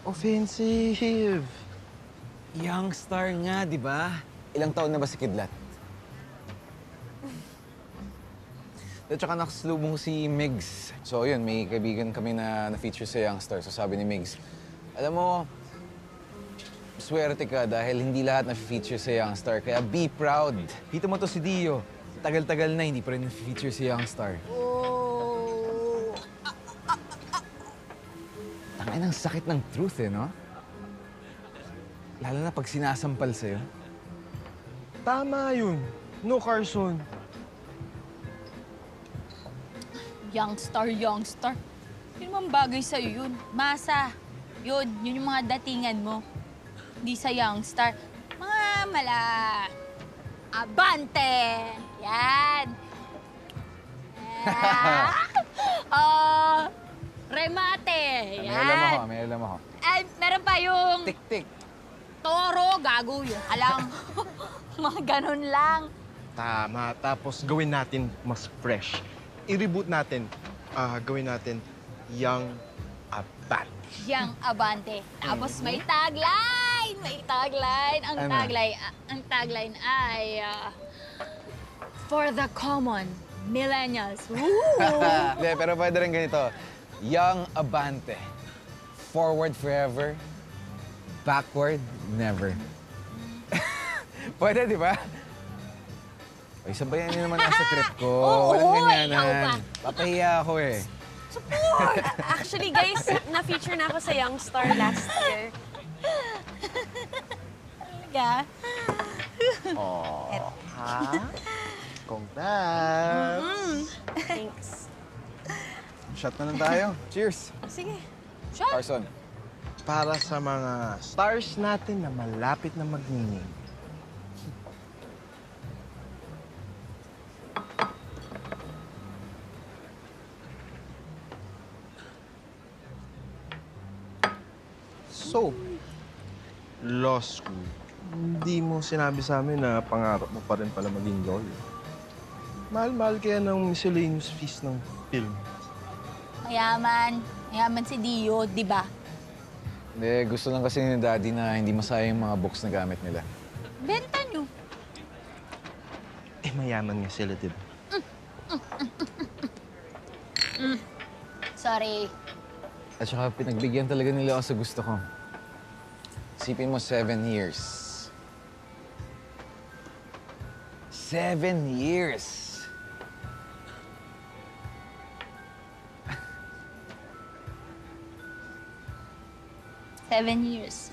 Offensive. Youngstar nga, di ba? Ilang taon na ba si Kidlat? At saka nakasalubong si Migs. So yun, may kaibigan kami na na-feature sa Youngstar. So sabi ni Migs, alam mo, swerte ka dahil hindi lahat na-feature sa Youngstar. Kaya be proud. Kita mo to si Dio. Tagal-tagal na hindi pa rin na-feature sa Youngstar. Oh. Tangin ang sakit ng truth eh, no? Lalo na pag sinasampal sa'yo. Tama yun. No, Carson. Youngstar. Hindi naman bagay sa'yo yun. Masa. Yun yung mga datingan mo. Hindi sa Youngstar. Mga mala... Abante! Yan! Remate! Yan! May alam ako. Ay, meron pa yung... Tik-tik. Toro, gago yun. Alam. Mga ganun lang. Tama. Tapos gawin natin mas fresh. I-reboot natin. Gawin natin Young Abante. Yang Abante. Tapos may tagline! May tagline. Ang Ano? tagline ay... for the common millennials. Woo! Hindi, pero pwede rin ganito. Young Abante. Forward forever. Backward never. Pwede, di ba? Ay, sabayan niyo naman ako sa trip ko. Oo, Walang ikaw ba? ganyanan. Papahiya ako eh. Support! Actually, guys, na-feature na ako sa Young Star last year. Talaga? Oh, ha? Congrats! Thanks. Shot na lang tayo. Cheers! Sige. Carson. Para sa mga stars natin na malapit na magnining. So, law school. Hindi mo sinabi sa amin na pangarap mo pa rin pala maging lawyer. Mahal-mahal kaya ng miscellaneous fees ng film. Mayaman. Mayaman si Dio, di ba? Hindi, gusto lang kasi ni Daddy na hindi masayang yung mga books na gamit nila. Benta nyo. Eh, mayaman nga sila, di ba? Sorry. At saka pinagbigyan talaga nila ako sa gusto ko. Isipin mo, 7 years. 7 years! 7 years.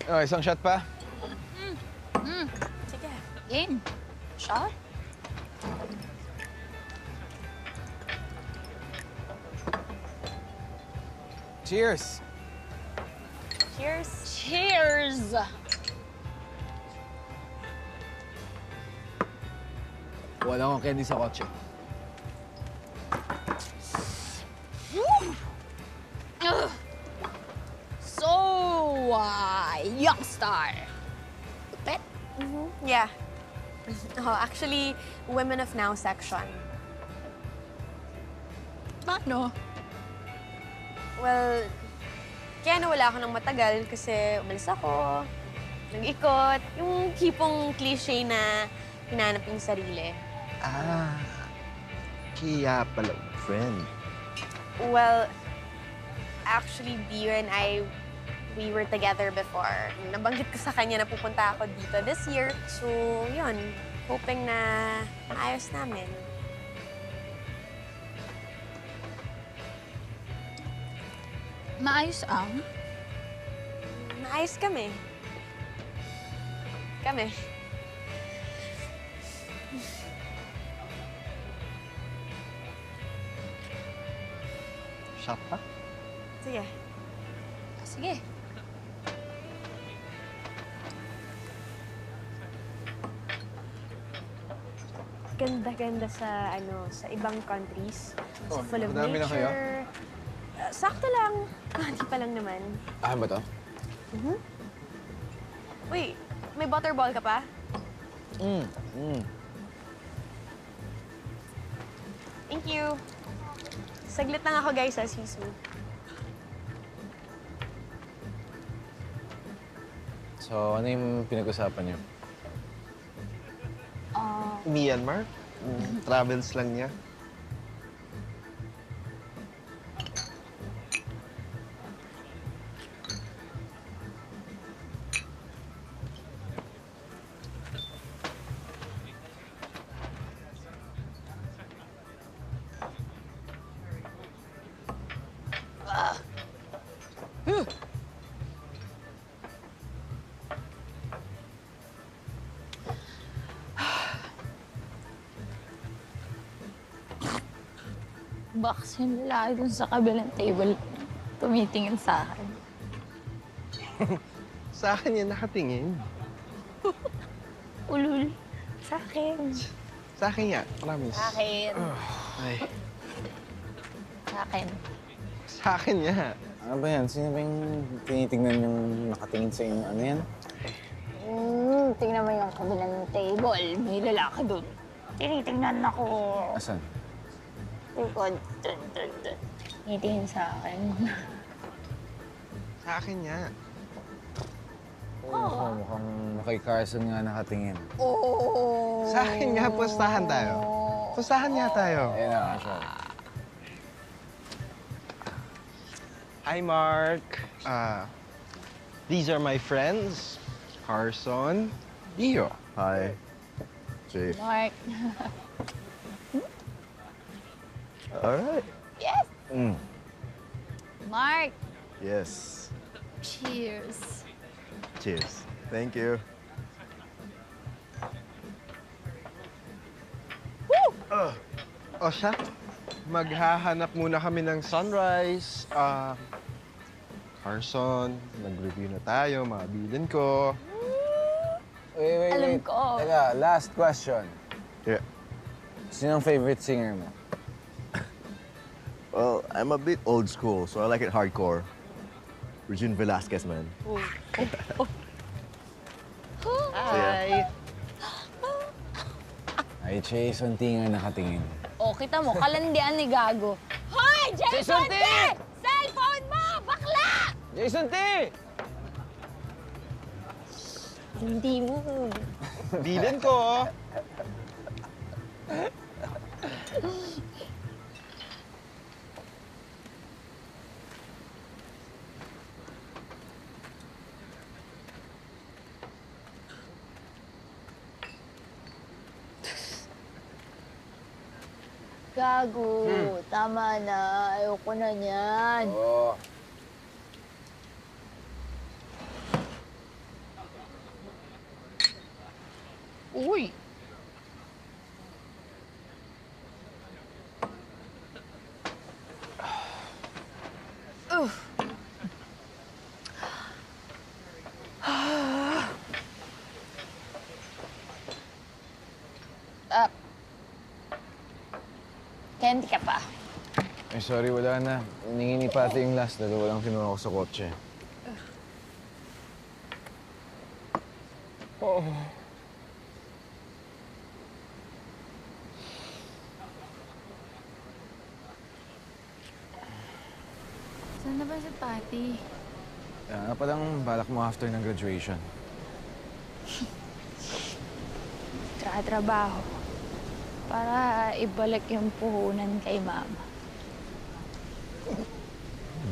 Oh, isang shot pa. Sige. Game. Shot? Cheers! Cheers. Cheers! Wala akong candy sa kotse. So, Young Star. Pet? Yeah. Oh, actually, Women of Now section. Paano? Well, kaya nawala ako ng matagal kasi umalis ako, nag-ikot, yung tipong cliche na hinanap yung sarili. Ah, kaya pala, friend. Well, actually, Dio and I, we were together before. Nabanggit ko sa kanya na pupunta ako dito this year. So, yun, hoping na maayos namin. Maayos ang? Maayos kami. Kami. Shot pa? Sige. Sige. Ganda-ganda sa sa ibang countries. Oh, Full of madami na kayo? nature. Sakto lang. Hindi pa lang naman. Ah, ba to? Uy, may butterball ka pa? Thank you. Saglit lang ako, guys, excuse me. So, ano yung pinag-usapan niyo? Myanmar? Travels lang niya. Box yung lalaki dun sa kabilang table. Tumitingin sa akin. Sa akin yan nakatingin. Ulul. Sa akin. Sa akin yan, promise. Sa akin. Ay, Sa akin. sa akin yan. Ano ba yan? Sino ba yung tinitignan yung nakatingin sa inyo? Ano yan? Tingnan mo yung kabilang table. May lalaki dun. Tinitingnan ako. Asan? Likod. Dun. Tinitingin sa akin. Sa akin yan. Oo, mukhang kay Carson nga nakatingin. Oh. Sa akin nga, pustahan tayo. Pustahan nga tayo. Ayan na, Carson. Hi, Mark. These are my friends, Carson, Dio. Hi. Safe. Mark. All right. Yes! Mm. Mark! Yes. Cheers. Cheers. Thank you. O siya, maghahanap muna kami ng sunrise. Carson, nag-review na tayo, mga bilin ko. Wait. Alam ko. Teka, last question. Yeah. Sinong favorite singer mo? Well, I'm a bit old school, so I like it hardcore. Regine Velasquez, man. Hi! Ay, Jason T nga nakatingin. O, kita mo, kalandian ni Gago. Hoy! Jason T! Cellphone mo! Bakla! Jason T! Hindi mo. Bilin ko! Gago, tama na. Ayoko na niyan. Oo. Uy! Candy ka pa. Ay, sorry, wala na. Hiningi ni Pati yung last. Dalawa lang kinuha ko sa kotse. Saan na ba si Patty? Kaya nga palang balak mo after ng graduation. Tsaka trabaho. Para ibalik yung puhunan kay Mama.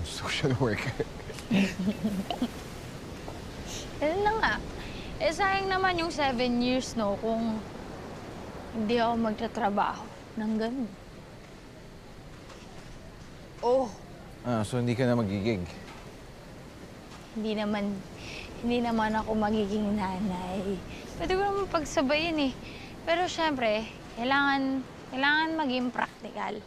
Social worker. Ganun na nga. Eh, sayang naman yung 7 years, no, kung hindi ako magtatrabaho ng ganun. Oh, So hindi ka na magigig? hindi naman ako magiging nanay. Pwede ko naman pagsabayin eh. Pero syempre, kailangan maging practical.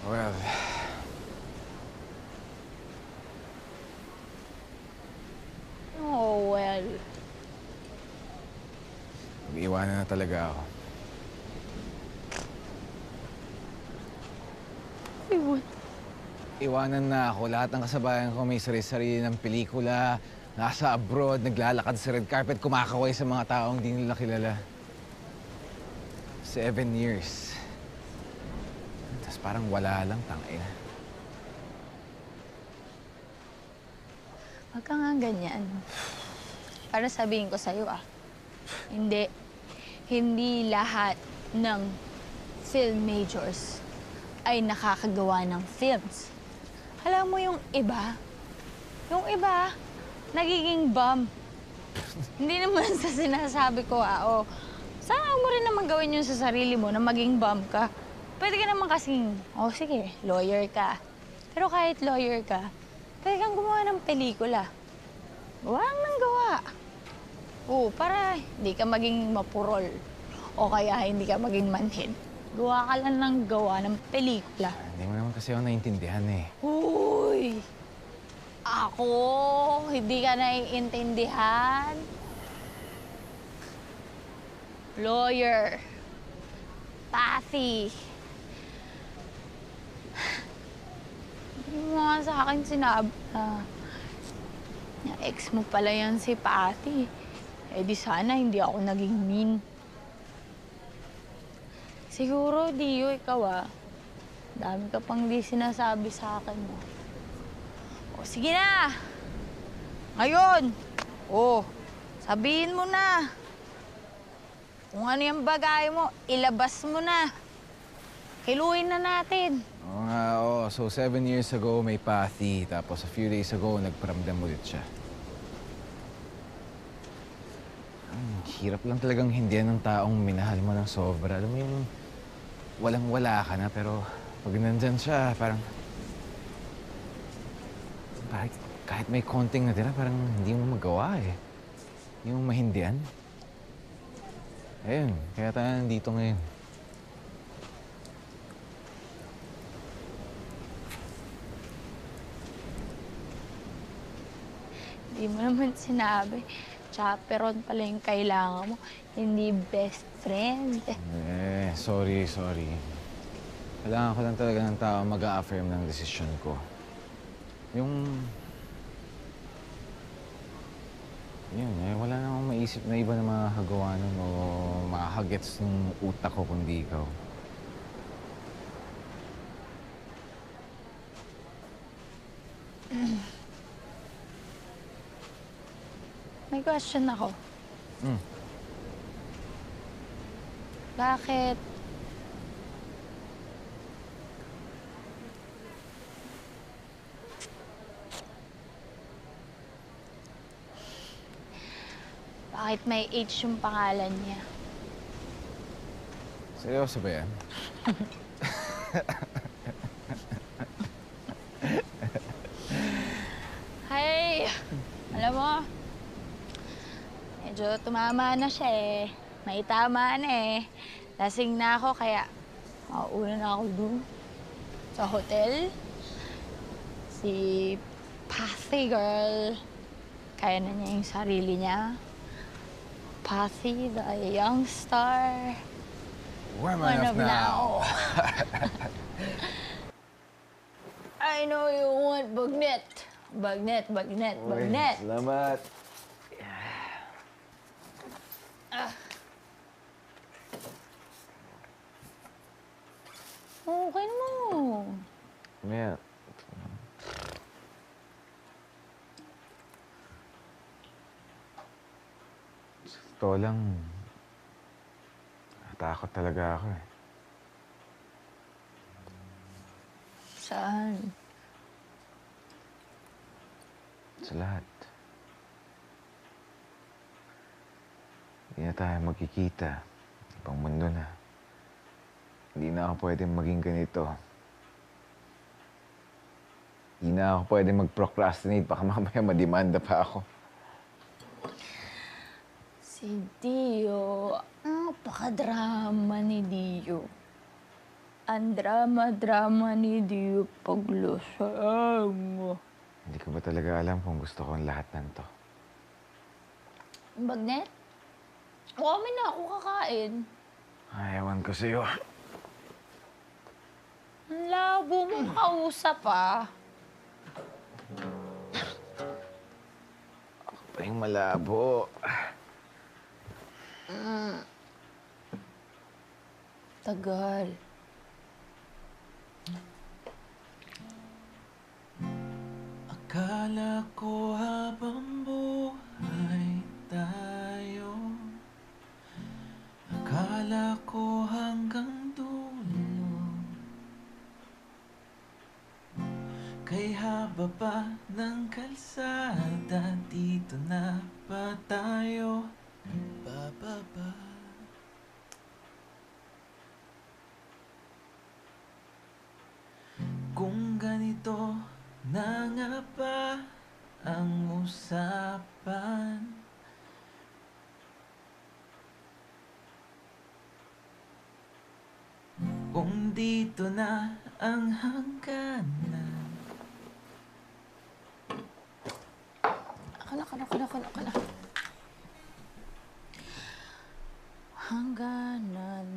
Well... Oh, well. Iiwanan na talaga ako. Iwan. Iwanan na ako. Lahat ng kasabayan ko may sarili-sarili ng pelikula. Nasa abroad, naglalakad sa red carpet, kumakaway sa mga taong di nila kilala. 7 years. Tapos parang wala lang, tangina. Huwag ka nga ganyan. Para sabihin ko sa'yo, hindi lahat ng film majors ay nakakagawa ng films. Alam mo yung iba, nagiging bum. Hindi naman sa sinasabi ko, sana mo rin naman gawin yun sa sarili mo na maging bum ka. Pwede ka naman kasing, sige, lawyer ka. Pero kahit lawyer ka, pwede kang gumawa ng pelikula. Gawa lang ng gawa. Para hindi ka maging mapurol. O kaya hindi ka maging manhid. Gawa ka lang ng gawa ng pelikula. Hindi mo naman kasi ako naintindihan eh. Uy! Ako? Hindi ka naiintindihan? Lawyer. Patty. Hindi mo nga sa akin sinabi na ex mo pala yan si Patty. Eh di sana hindi ako naging mean. Siguro, Dio, ikaw dami ka pang di sinasabi sa akin mo. Sige na! Ngayon! Sabihin mo na. Kung ano yung bagay mo, ilabas mo na. Kiluin na natin. Oo nga, So 7 years ago may Patty, tapos a few days ago nagparamdam ulit siya. Hirap lang talagang hindihan ng taong minahal mo ng sobra. Alam mo yung walang-wala ka na, pero pag nandyan siya, parang kahit may konting natira, parang hindi mo magawa eh. Yung mahindihan. Ayun, kaya tayo nandito ngayon. Hindi mo naman sinabi. Chaperon pala yung kailangan mo, hindi best friend. Sorry. Kailangan ko lang talaga ng tao mag-a-affirm ng desisyon ko. Wala na akong maisip na iba na makakagawa nun o makakagets ng utak ko kundi ikaw. May question ako. Bakit may H yung pangalan niya? Seryoso ba yan? Hey! Alam mo, medyo tumama na siya eh. May tama na eh. Lasing na ako kaya mauuna na ako dun sa hotel. Si Pathy girl, kaya na niya yung sarili niya. Pathy, the young star. Woman of now. I know you want bagnet. Bagnet. Salamat. Okay mo. Maya. Totoo lang, natakot talaga ako eh. Saan? Sa lahat. Hindi na tayo magkikita. Ibang mundo na. Hindi na ako pwedeng maging ganito. Hindi na ako pwedeng mag-procrastinate. Baka mamaya mademanda pa ako. Si Dio. Napaka-drama ni Dio. Ang drama-drama ni Dio paglusang. Hindi ko ba talaga alam kung gusto ko ang lahat ng to? Bagnet? Kami na ako kakain. Ayawan ko sa'yo. Ang labo mong kausap ah. Ako pa yung malabo. Tagal. Akala ko habang buhay tayo, akala ko hanggang dulo, kay haba pa ng kalsada, dito na ba tayo bababa? Kung ganito na nga ba ang usapan, kung dito na ang hangganan. Akala. Hangganan.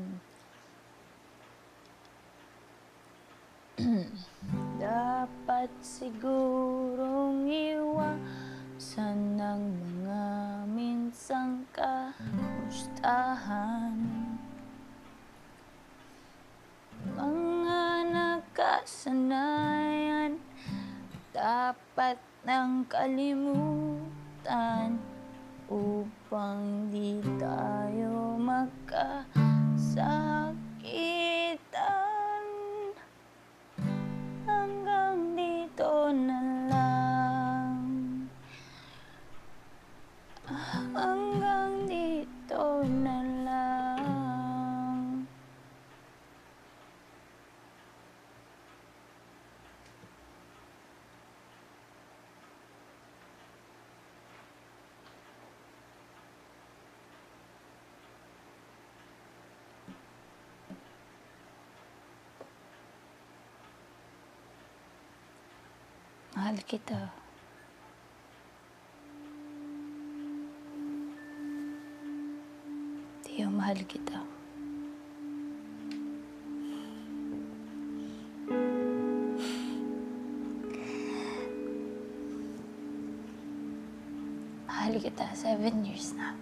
Dapat sigurong iwasan ng mga minsang kamustahan. Mga nakasanayan dapat nang kalimutan upang di tayo magkasakitan. Hanggang dito na lang. Hanggang dito Mahal kita. Tio, mahal kita. Mahal kita 7 years na.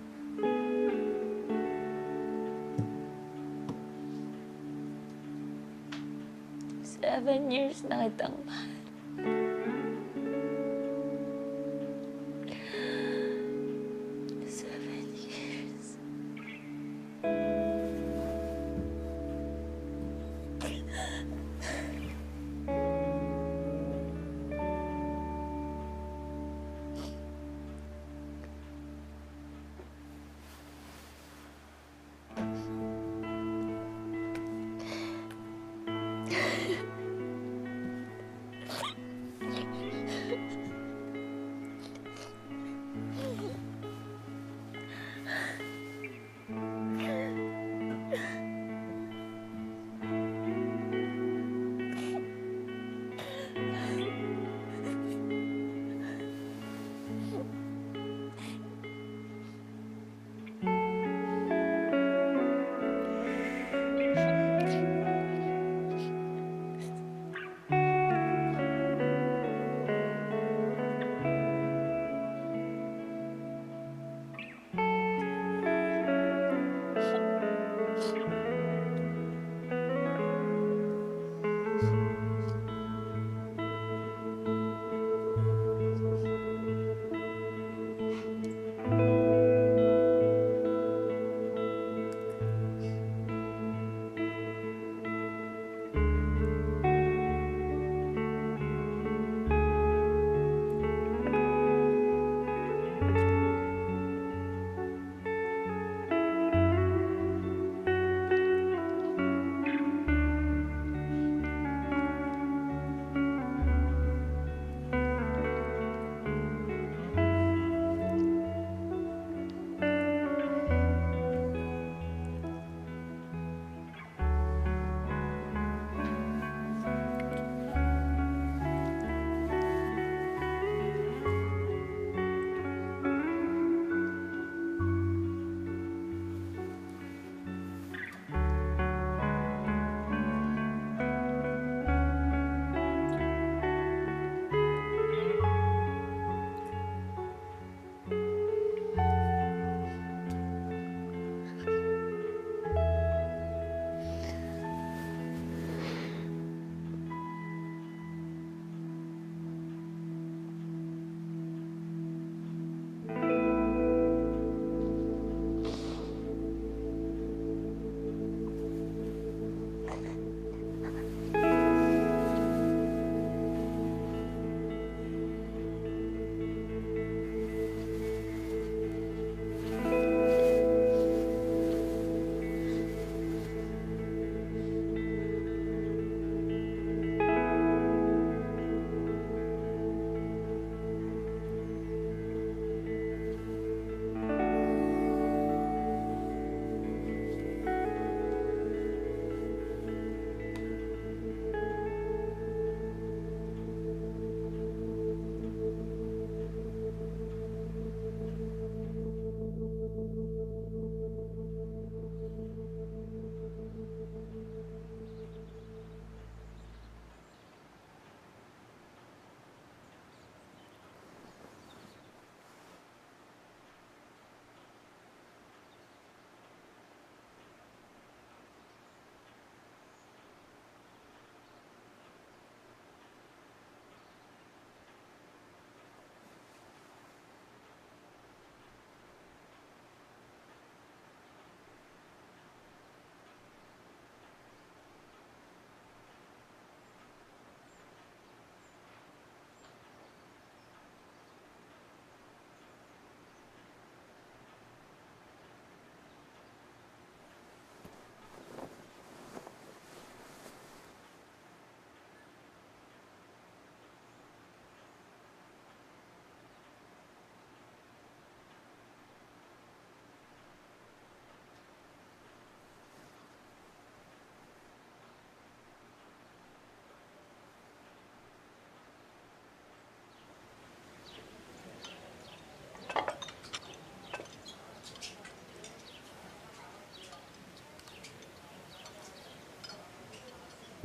Seven years na kitang mahal. 7 years.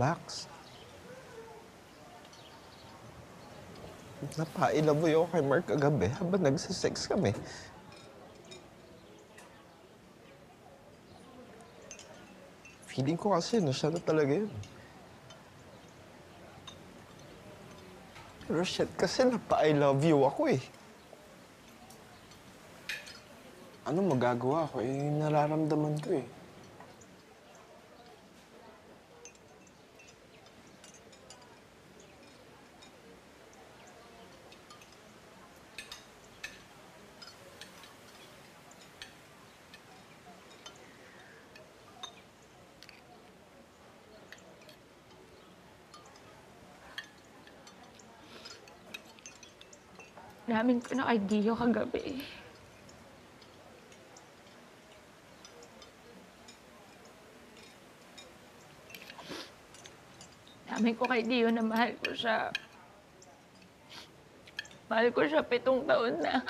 Max, napailaboy ako kay Mark kagabi habang nagsisex kami. Feeling ko kasi na siya na talaga yun. Pero shit, kasi napa-I love you ako eh. Ano magagawa ko? Eh, nararamdaman ko eh. Namin ko na kay Dio kagabi. Namin ko kay Dio na mahal ko siya. Mahal ko siya 7 taon na.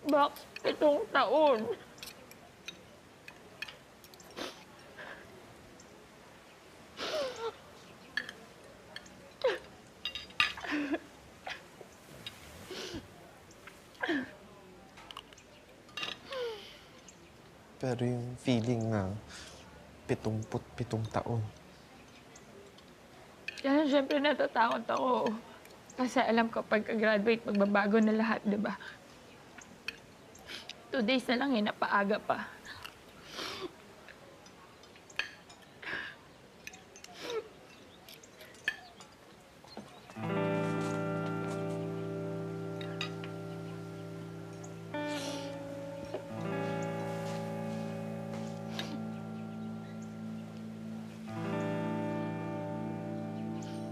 Box, 7 taon. Pero yung feeling na 77 taon. Kaya siyempre natatakot ako. Kasi alam ko pagka-graduate, magbabago na lahat, di ba? 2 days na lang napaaga pa.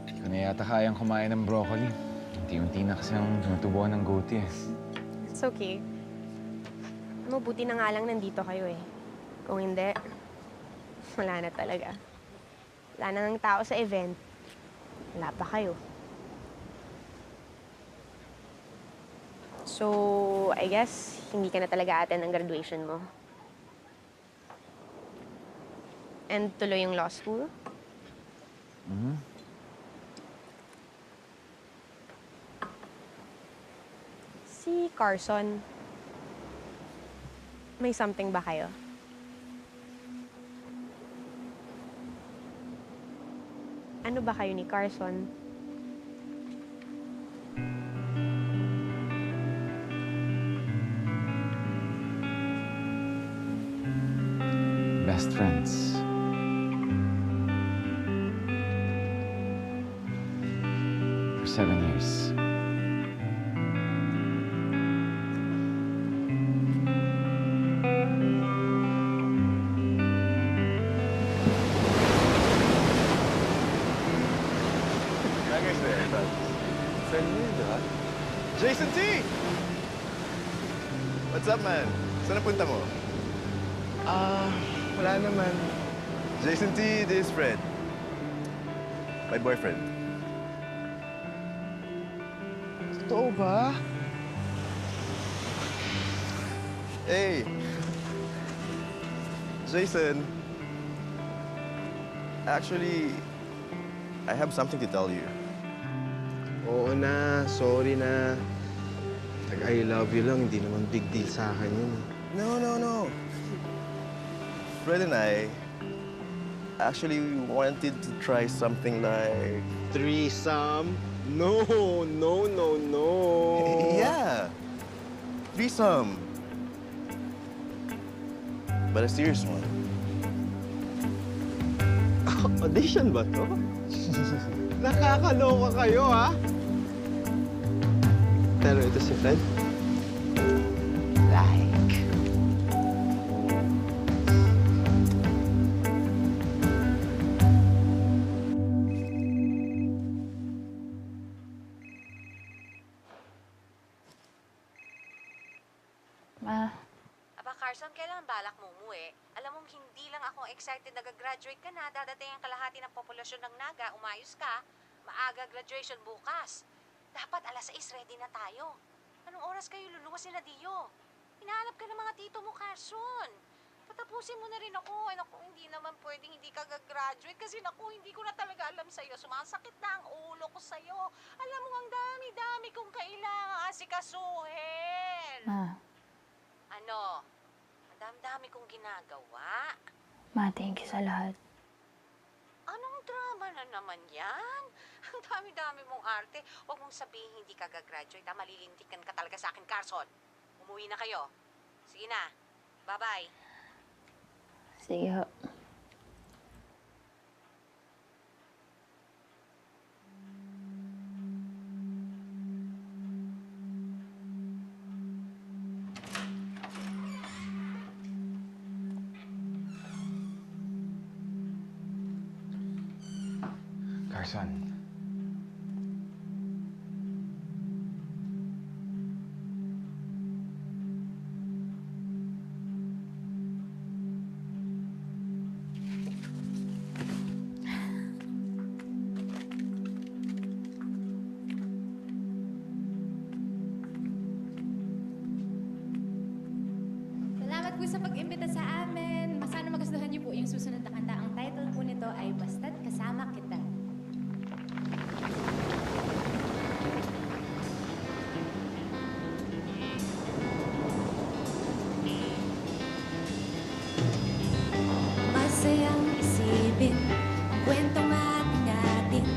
Hindi ko na yata kayang kumain ng broccoli. Unti-unti na kasi ang tumutubuan ng goatee eh. It's okay. Mabuti na nga lang nandito kayo eh. Kung hindi, wala na talaga. Wala na ng tao sa event. Wala pa kayo. So, I guess, hindi ka na talaga attend ng graduation mo. And tuloy yung law school? Mhm. Si Carson, may something ba kayo? Ano ba kayo ni Carson? Best friends. For 7 years. Friend mo yun, di ba? Jason T! What's up, man? Saan napunta mo? Wala naman. Jason T, this is Fred. My boyfriend. Totoo ba? Hey! Jason, actually, I have something to tell you. Oo na, sorry na. I love you lang, hindi naman big deal sa akin yun. No. Fred and I actually wanted to try something like... Threesome? No. Yeah. Threesome. But a serious one. Audition ba to? Nakakaloka kayo, ha? Pero ito si Fred. Like. Ma, Aba, Carson, kailan balak mo umuwi? Alam mong hindi lang ako excited na gagraduate ka na, dadating ang kalahati ng populasyon ng Naga, umayos ka, maaga graduation bukas. Dapat 6:00 ready na tayo. Anong oras kayo luluwas sila Dio? Hinahanap ka ng mga tito mo, Carson. Patapusin mo na rin ako. Eh, naku, hindi naman pwedeng hindi ka gagraduate kasi naku, hindi ko na talaga alam sa'yo. Sumasakit na ang ulo ko sa'yo. Alam mo, ang dami-dami kong kailangan asikasuhin. Ma, Ano? Ang dami-dami kong ginagawa. ma, thank you sa lahat. Anong drama na naman yan? Ang dami-dami mong arte. Huwag mong sabihin hindi ka gagraduate. Malilintikan ka talaga sa akin, Carson. Umuwi na kayo. Sige na. Bye-bye. Sige ho. Carson. Salamat po sa pag-imbita sa amin. Sana magustuhan niyo po yung susunod na kanta. Ang title po nito ay Basta't Kasama Kita. Masayang isipin ang kwentong ating-ating.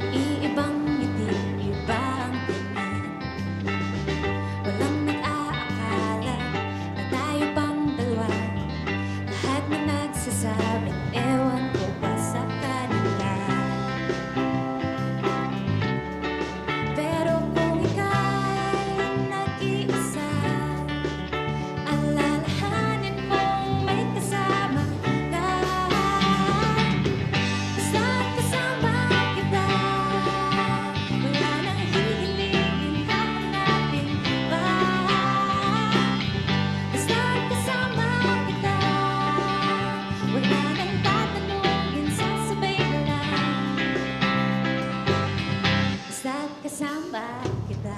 Iibang ngiti, ibang tingin. Walang nag-aakala na tayo pang dalawa. Lahat na nagsasabing ewan ko ba sa kanila. Pero kung ika'y nag-iisa, alalahanin mong may kasama ka. Basta't kasama kita, wala nang hihilingin, hahanapin pa. Basta't kasama kita, wala nang tatanungin, sasabay na lang. Basta't kasama kita.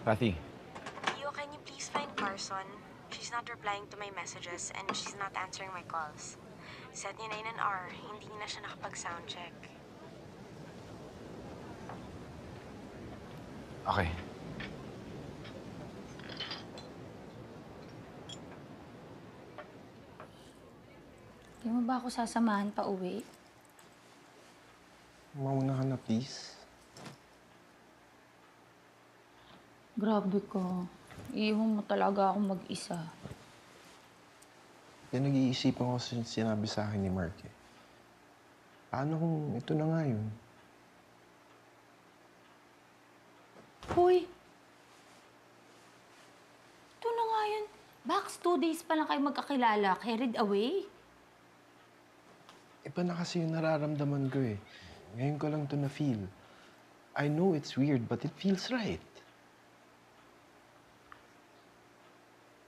Patty, Leo, can you please find Carson? She's not replying to my messages and she's not answering my calls. Set niya na in an hour, hindi na siya nakapag-soundcheck. okay. Di mo ba ako sasamahan pa uwi? Mauna ka na, please. Grabe ka. Iiwan mo talaga ako mag-isa. Pinag-iisipan ko sinabi sa akin ni Mark eh. Paano kung ito na nga yun? Hoy! Ito na nga yun. Baks, 2 days pa lang kayo magkakilala. Carried away. Iba na kasi yung nararamdaman ko eh. Ngayon ko lang to na-feel. I know it's weird, but it feels right.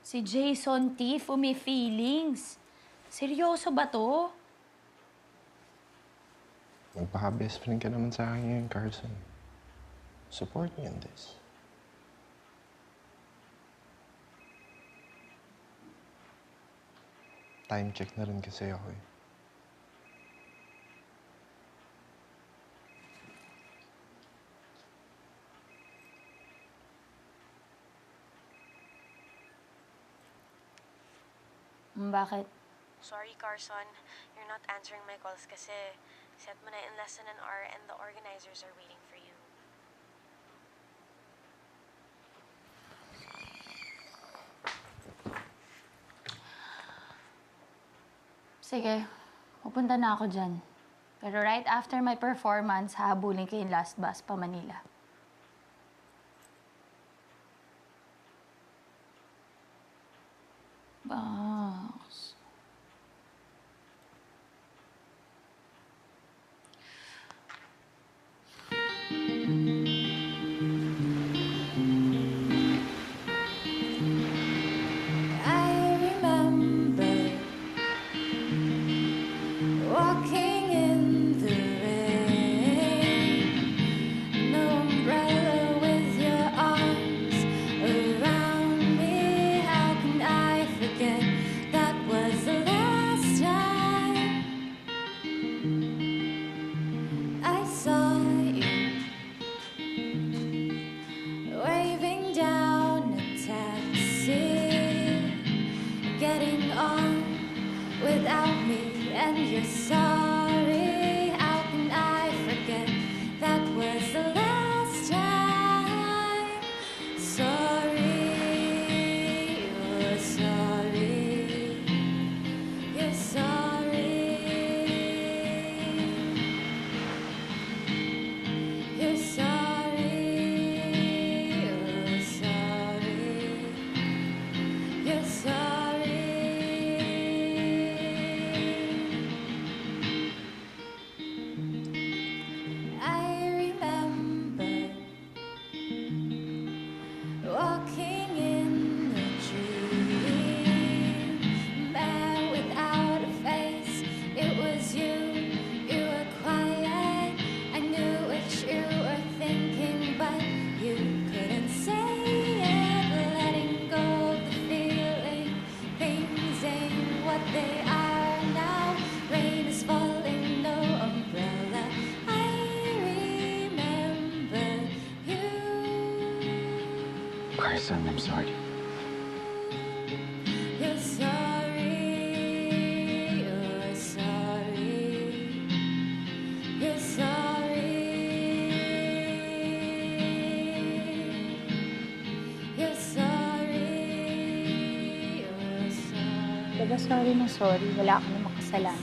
Si Jason Tiff, may feelings. Seryoso ba to? Magpaka-best friend ka naman sa akin ngayon, Carson. Support me in this. Time check na rin kasi ako eh. Bakit? Sorry, Carson. You're not answering my calls kasi set mo na in less than an hour and the organizers are waiting for you. Sige, pupunta na ako dyan. Pero right after my performance, hahabulin ko yung last bus pa Manila. Box. I remember walking in the rain. you're sorry. How can I forget? That was the last time. Sorry, you're sorry. You're sorry. You're sorry. You're sorry. You're sorry. I remember walking in a dream, man without a face. It was you. You were quiet. I knew what you were thinking, but you couldn't say it. Letting go of the feeling, things ain't what they are now. Rain is falling, no umbrella. I remember you. Carson, I'm sorry. You're sorry. You're sorry. You're sorry. You're sorry. You're sorry. Diba sorry na sorry, wala ka namang kasalanan.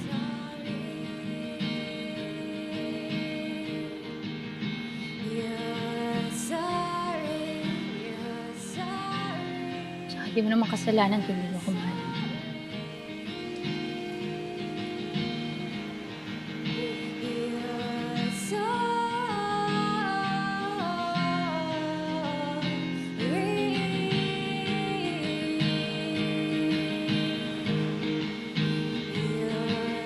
You're sorry. You're sorry. Tsaka di mo naman kasalanan kung hindi mo ko mahal. You're sorry.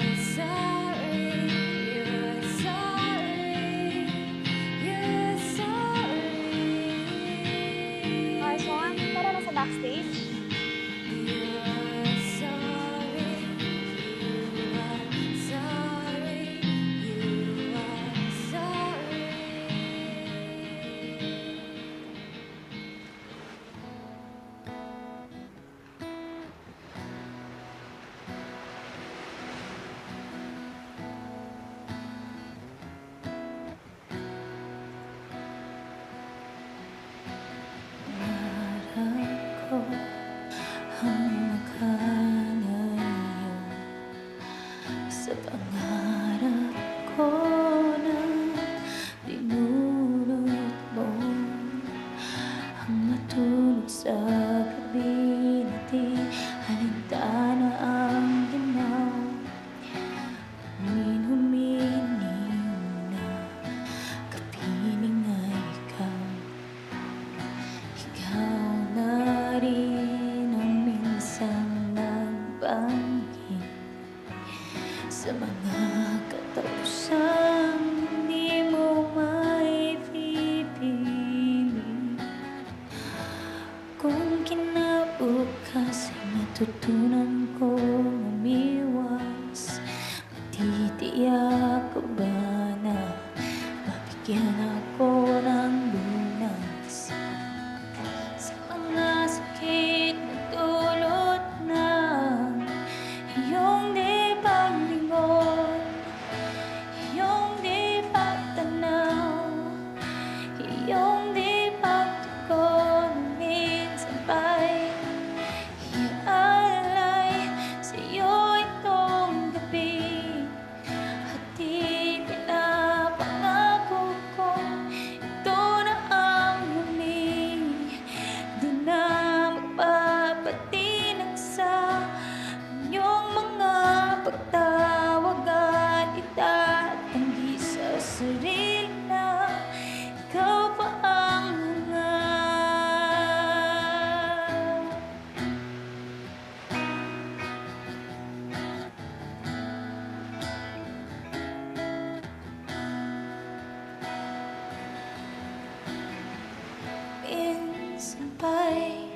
You're sorry. You're sorry. You're sorry. Carson, tara na sa backstage. You're sorry. You are sorry. You are sorry. Pangarap ko ang makalayo sa pangarap ko na dinulot mo ang matulog sa gabi na di alintana ang ginaw. Huminiw na kapiling ay ikaw. Ikaw na rin ang minsang nagbanggit sa mga katapusang hindi mo maipipili. Kung kinabukas ay matutunan kong umiwas, matitiyak ka ba na mabigyan ako ng lunas sa mga sakit na dulot ng iyong di paglingon, iyong di pagtanaw, iyong di pagtugon. Minsan ba'y iaalay sa'yo itong gabi at di pinapangako ko ito na ang huli. Doon na magpapatinag sa inyong mga pagtawagan. Itatanggi sa sarili na ikaw pa ang hangat. Minsan ba'y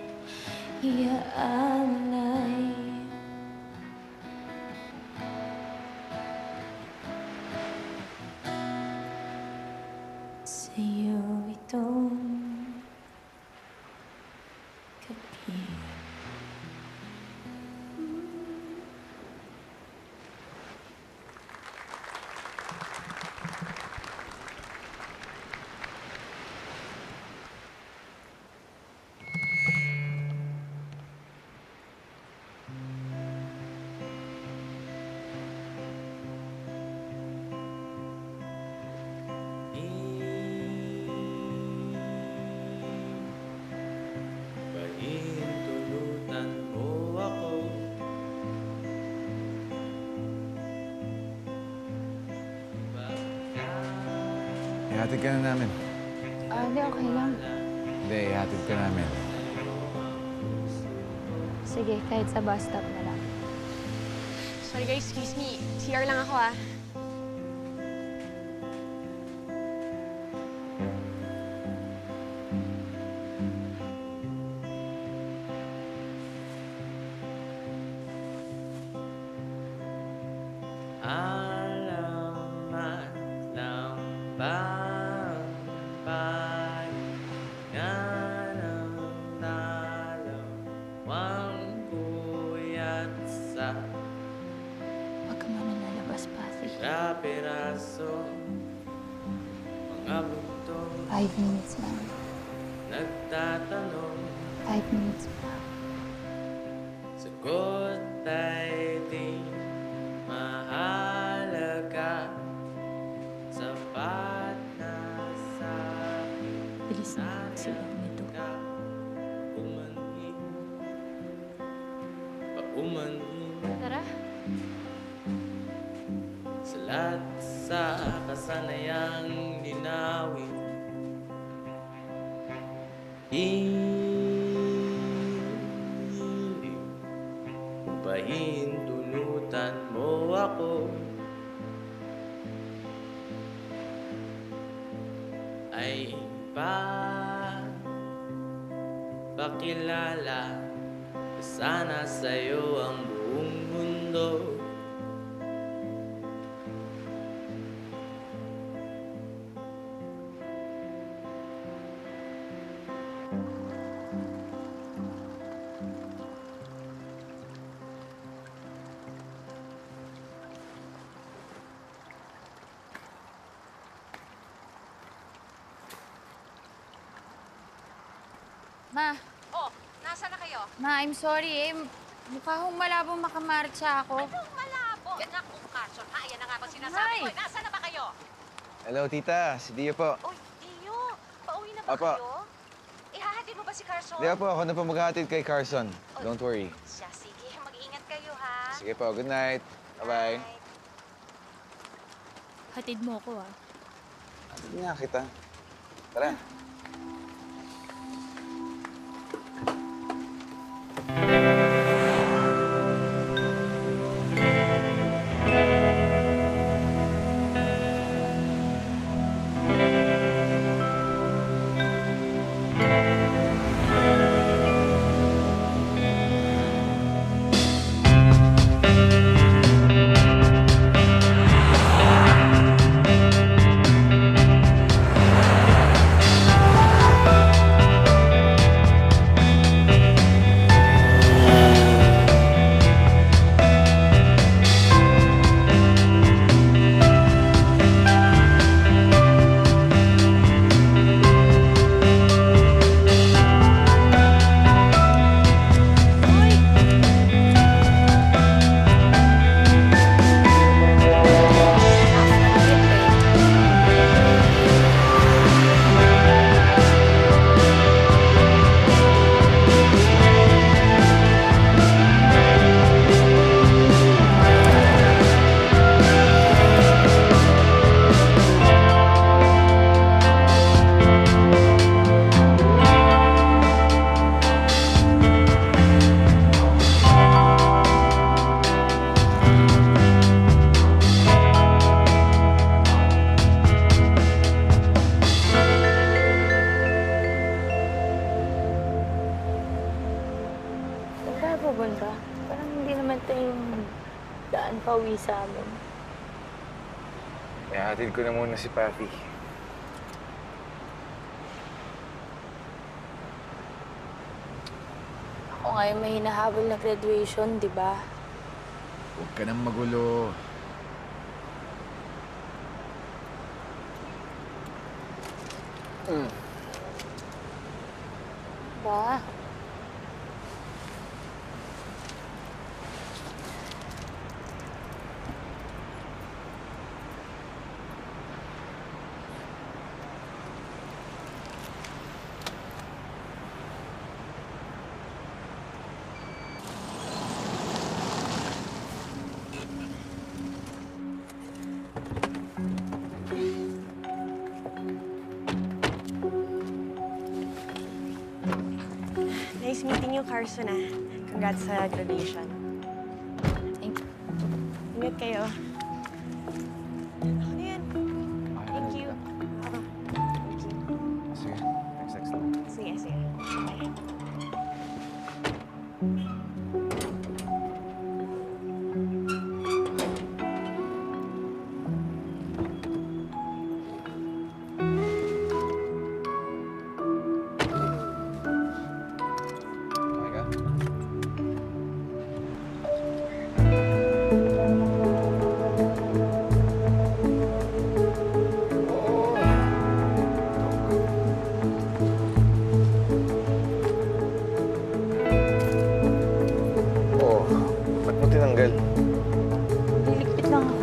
iaalay sa'yo itong gabi. Ihatid ka na namin. Hindi, okay lang. Hindi, ihatid ka namin. Sige, kahit sa bus stop na lang. Sorry guys, excuse me. CR lang ako ah. Alamat ng pampay nga ng dalawang kuyat sa Huwag ka muna lalabas, Patty. piraso mga buto 5 minutes lang. nagtatanong 5 minutes pa. sagot ay di mahalaga sapat na sa Bilis na magsilong nito. umanhin paumanhin Tara. salat sa kasanayang linawin hiling upahin tunutan mo ako ay pakilala sana sa'yo ang buong mundo. Ma, Oh, nasa na kayo? Ma, I'm sorry eh. Mukha hong malabong makamarcha ako. Anong malabo? Naku, Carson, ha? Ayan na nga ba sinasabi Nay! ko? Nasa na ba kayo? Hello, tita. Si Dio po. Uy, Dio, pauwi na ba Apa. kayo? Ihahatid mo ba si Carson? Hindi po, ako na po maghahatid kay Carson. Don't worry. Siya, sige. Mag-ingat kayo, ha? Sige po, good night. Bye-bye. Hatid mo ako ah. Hatid nga kita. Tara. pupunta? Parang hindi naman ito yung daan pa uwi sa amin. Ihatid ko na muna si Patty. Ako nga yung may hinahabol na graduation, di ba? Huwag ka nang magulo. Ba? Nice meeting you, Carson, ah. Congrats sa graduation. Thank you. Ingat kayo. Ako na yan. Thank you. Oo. Thank you. Sige, next lang. Sige, sige. Bye. Okay ka? Oo. Ba't mo tinanggal? Lilikpit lang ako.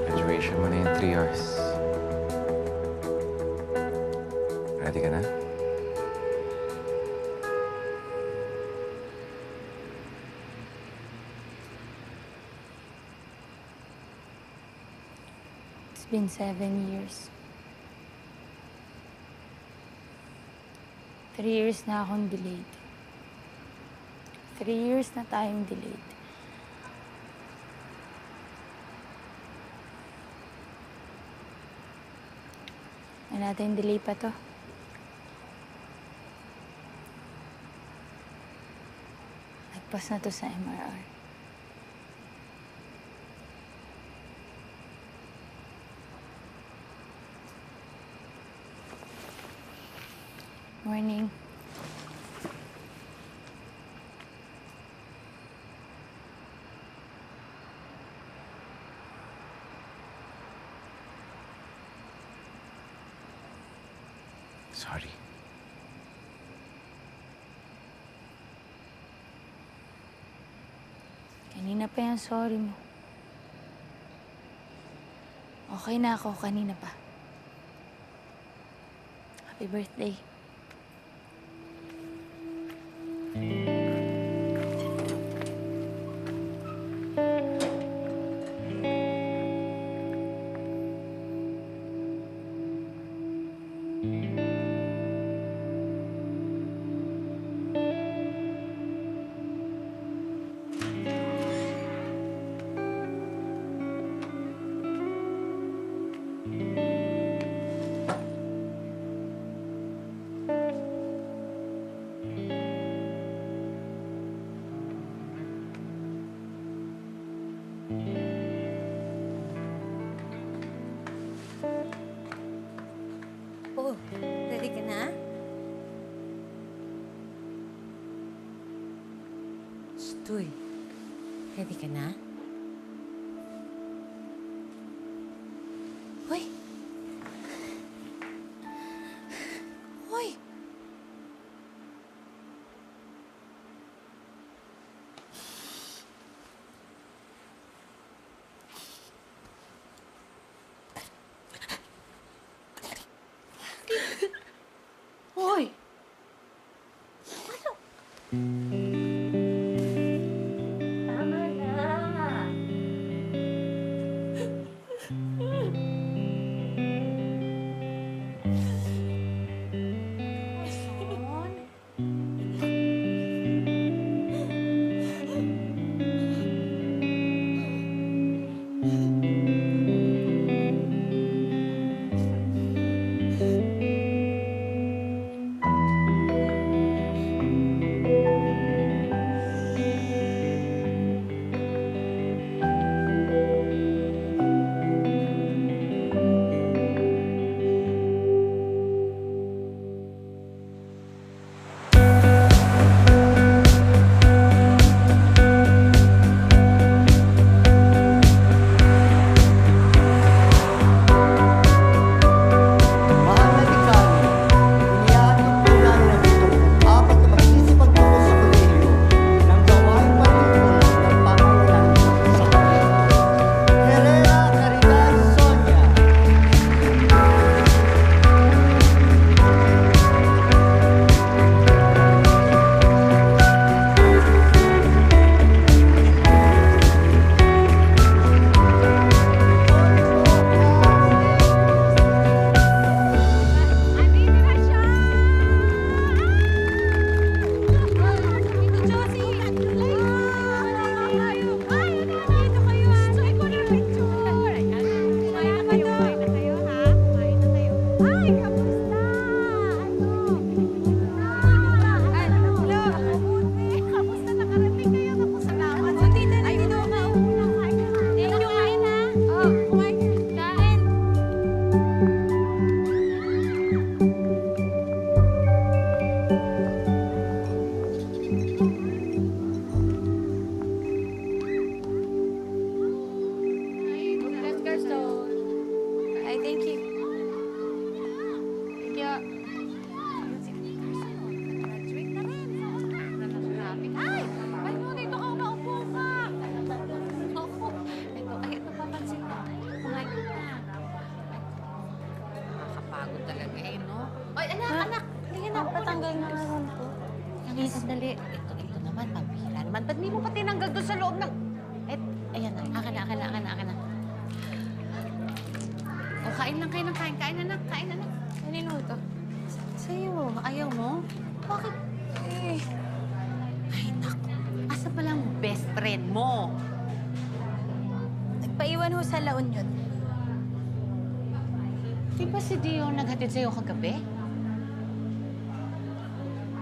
Graduation mo na in 3 hours. Ready ka na? It's been 7 years. 3 years na akong delayed. 3 years na tayong delayed. May natin delay pa to. Nagpas na to sa MRR. Morning. Sorry. Kanina pa yan, sorry mo. Okay na ako kanina pa. Happy birthday. Oh, ready ka na? Stoy, ready ka na? Hoy! Hoy! Hoy! Tama na. kain lang kayo ng kain. Kain, anak. Kain, anak. Kanino ito? Sa'yo. Ayaw mo? Bakit? Eh. Ay, naku. Asa pala ang best friend mo? Nagpaiwan ho sa La Union. Di ba si Dio naghatid sa'yo kagabi?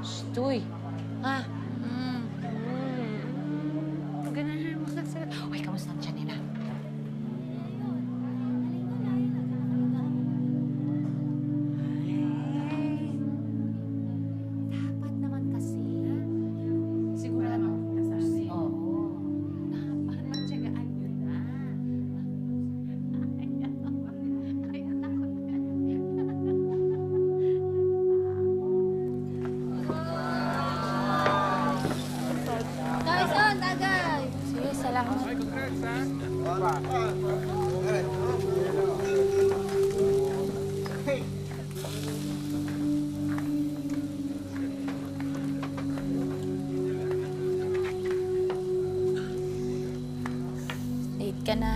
Stoy. Ha? Ganahan mo sa... Uy, kamusta ang tiyan nila? Dapat naman kasi. Sigurado. Oo. Dapat magtsagaan yun na. Ay, anak ko. Guys, on! Tagay! Sige, salamat. Late ka na.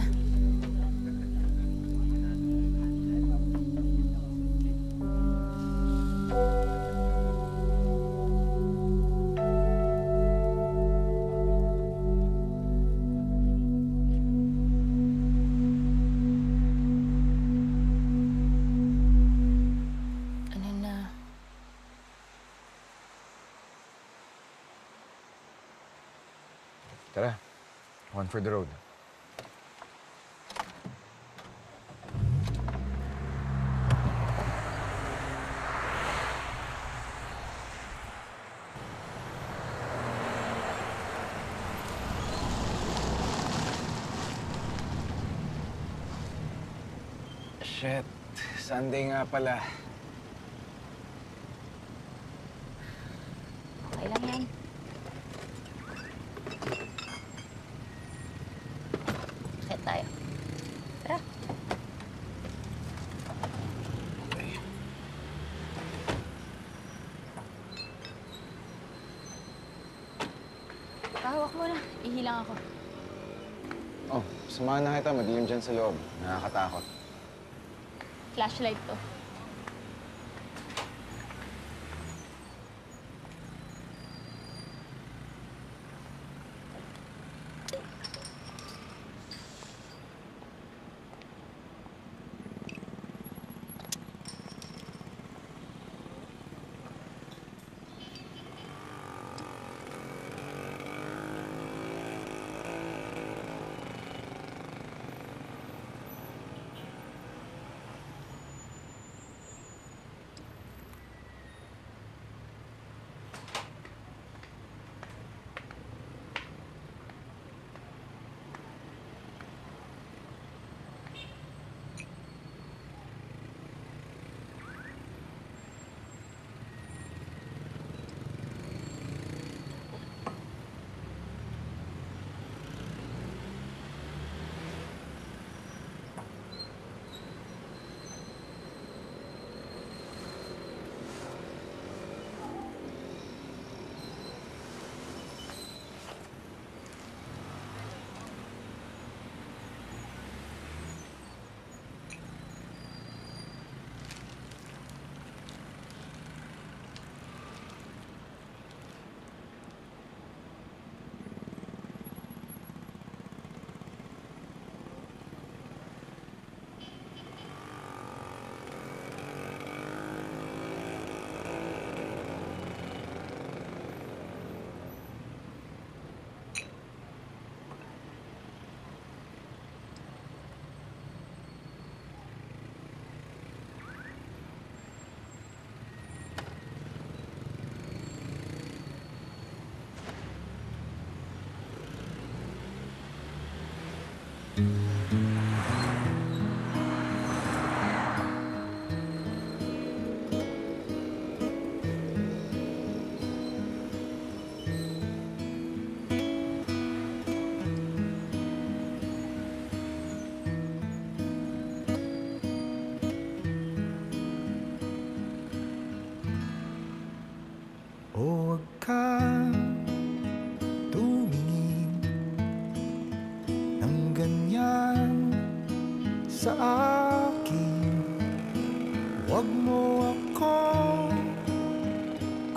Ano na? Tara, one for the road. Shit, Sunday nga pala. Okay lang yan. Kaya tayo. Tara. Pahawak mo na. Ihilang ako. Oh, samahan na kita. Madilim dyan sa loob. Nakakatakot. Flashlight to. Huwag kang tumingin ng ganyan sa akin. Huwag mo akong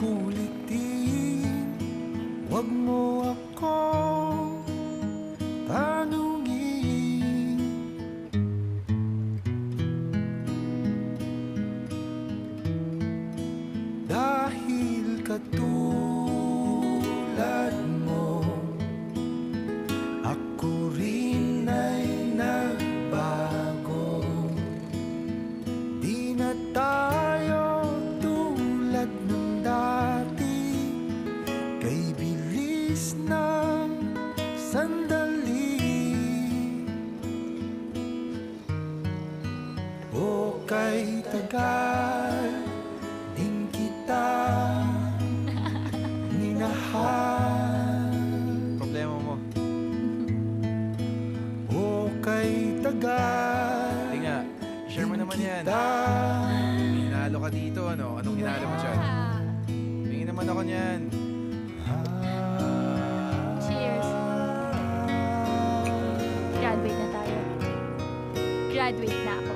kulitin, huwag mo akong tanungin. Dahil katulad mo, ako rin ay nagbago. Di na tayo tulad ng dati, kay bilis ng sandali o kay tagal din kita minahal. Problema mo. O kay tagal. Hindi nga. Share mo naman yan. May hinalo ka dito, ano? Anong hinalo mo dyan? Tingin naman ako niyan. Cheers. Graduate na tayo. Graduate na ako.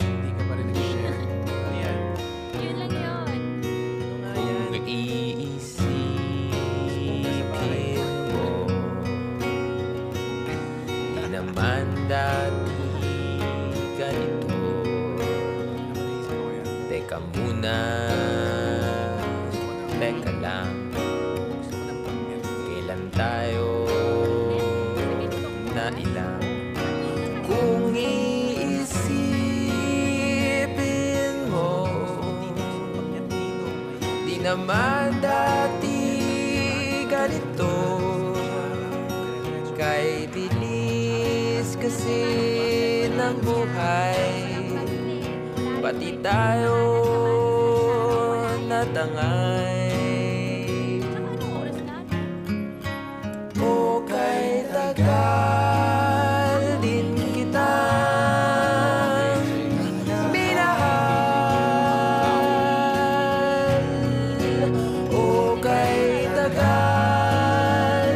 Hindi ka pa rin nag-share. Ano yan? Yun lang yun. Kung iisipin mo, di naman dati ganito. Teka muna, teka lang, kailan tayo na ilang? Kung iisipin mo, di naman dati ganito. Kay bilis kasi ng buhay, pati tayo natangay. O kay tagal din kita minahal. O kay tagal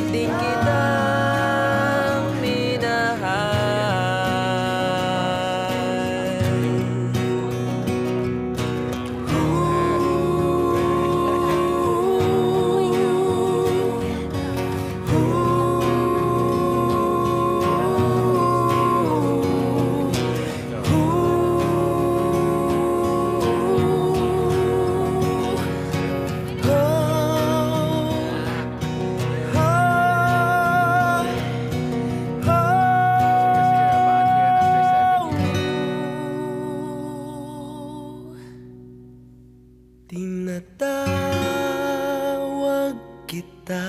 din kita tinatawag kita,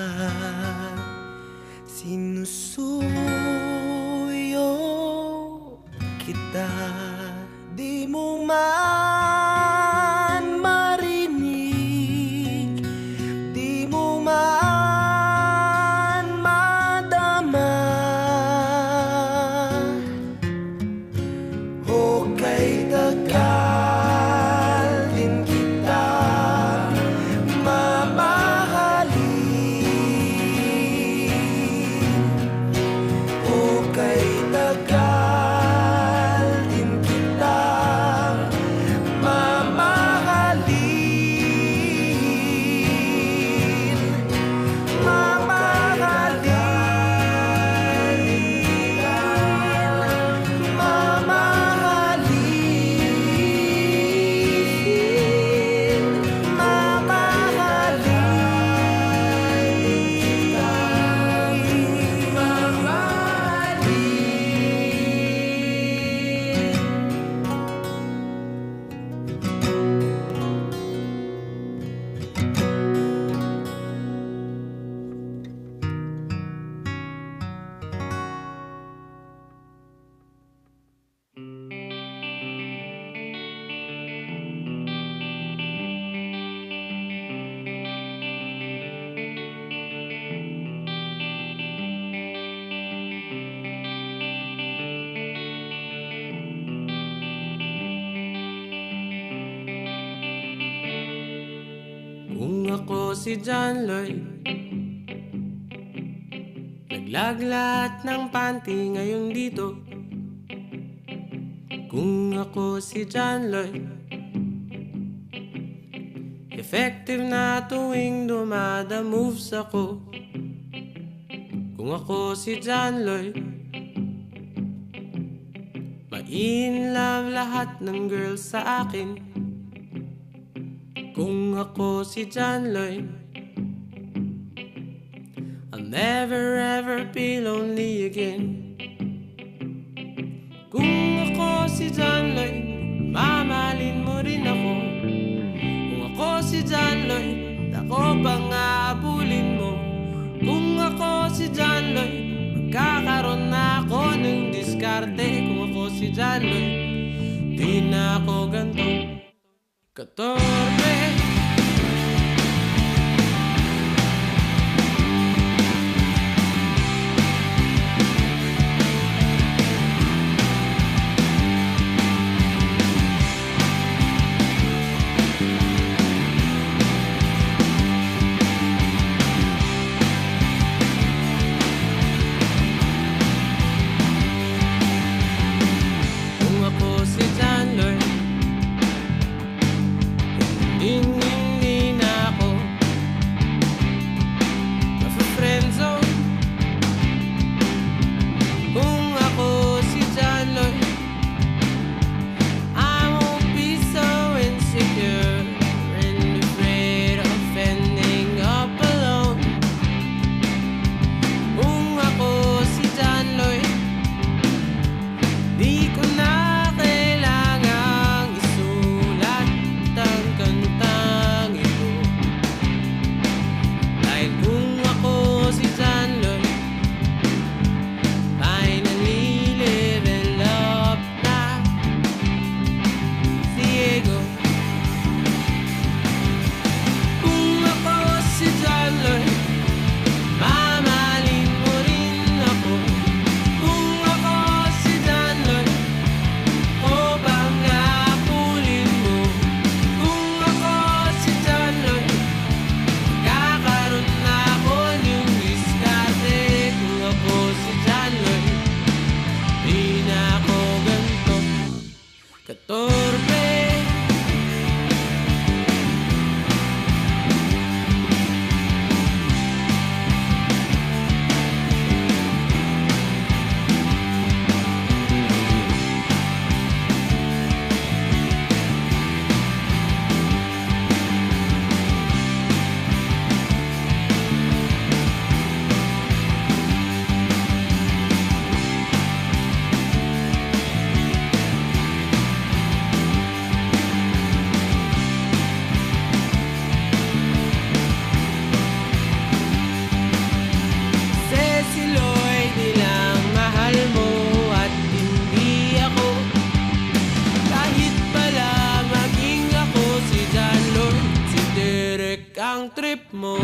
sinusuyo kita. Di mo man marinig, di mo man madama. O kay tagal din kita mamahalin. O kay tagal din kita mamahalin. Kung ako si John Lloyd, naglag lahat ng panty ngayon dito. Kung ako si John Lloyd, effective na tuwing dumada moves ako. Kung ako si John Lloyd, ma-in love lahat ng girls sa akin. Kung ako si John Lloyd, I'll never ever be lonely again. Kung ako si John Lloyd, mamahalin mo rin ako. Kung ako si John Lloyd, ako bang aabulin mo? Kung ako si John Lloyd, magkakaroon na ako ng diskarte. Kung ako si John Lloyd, di na ako ganito katorpe. Ang trip mo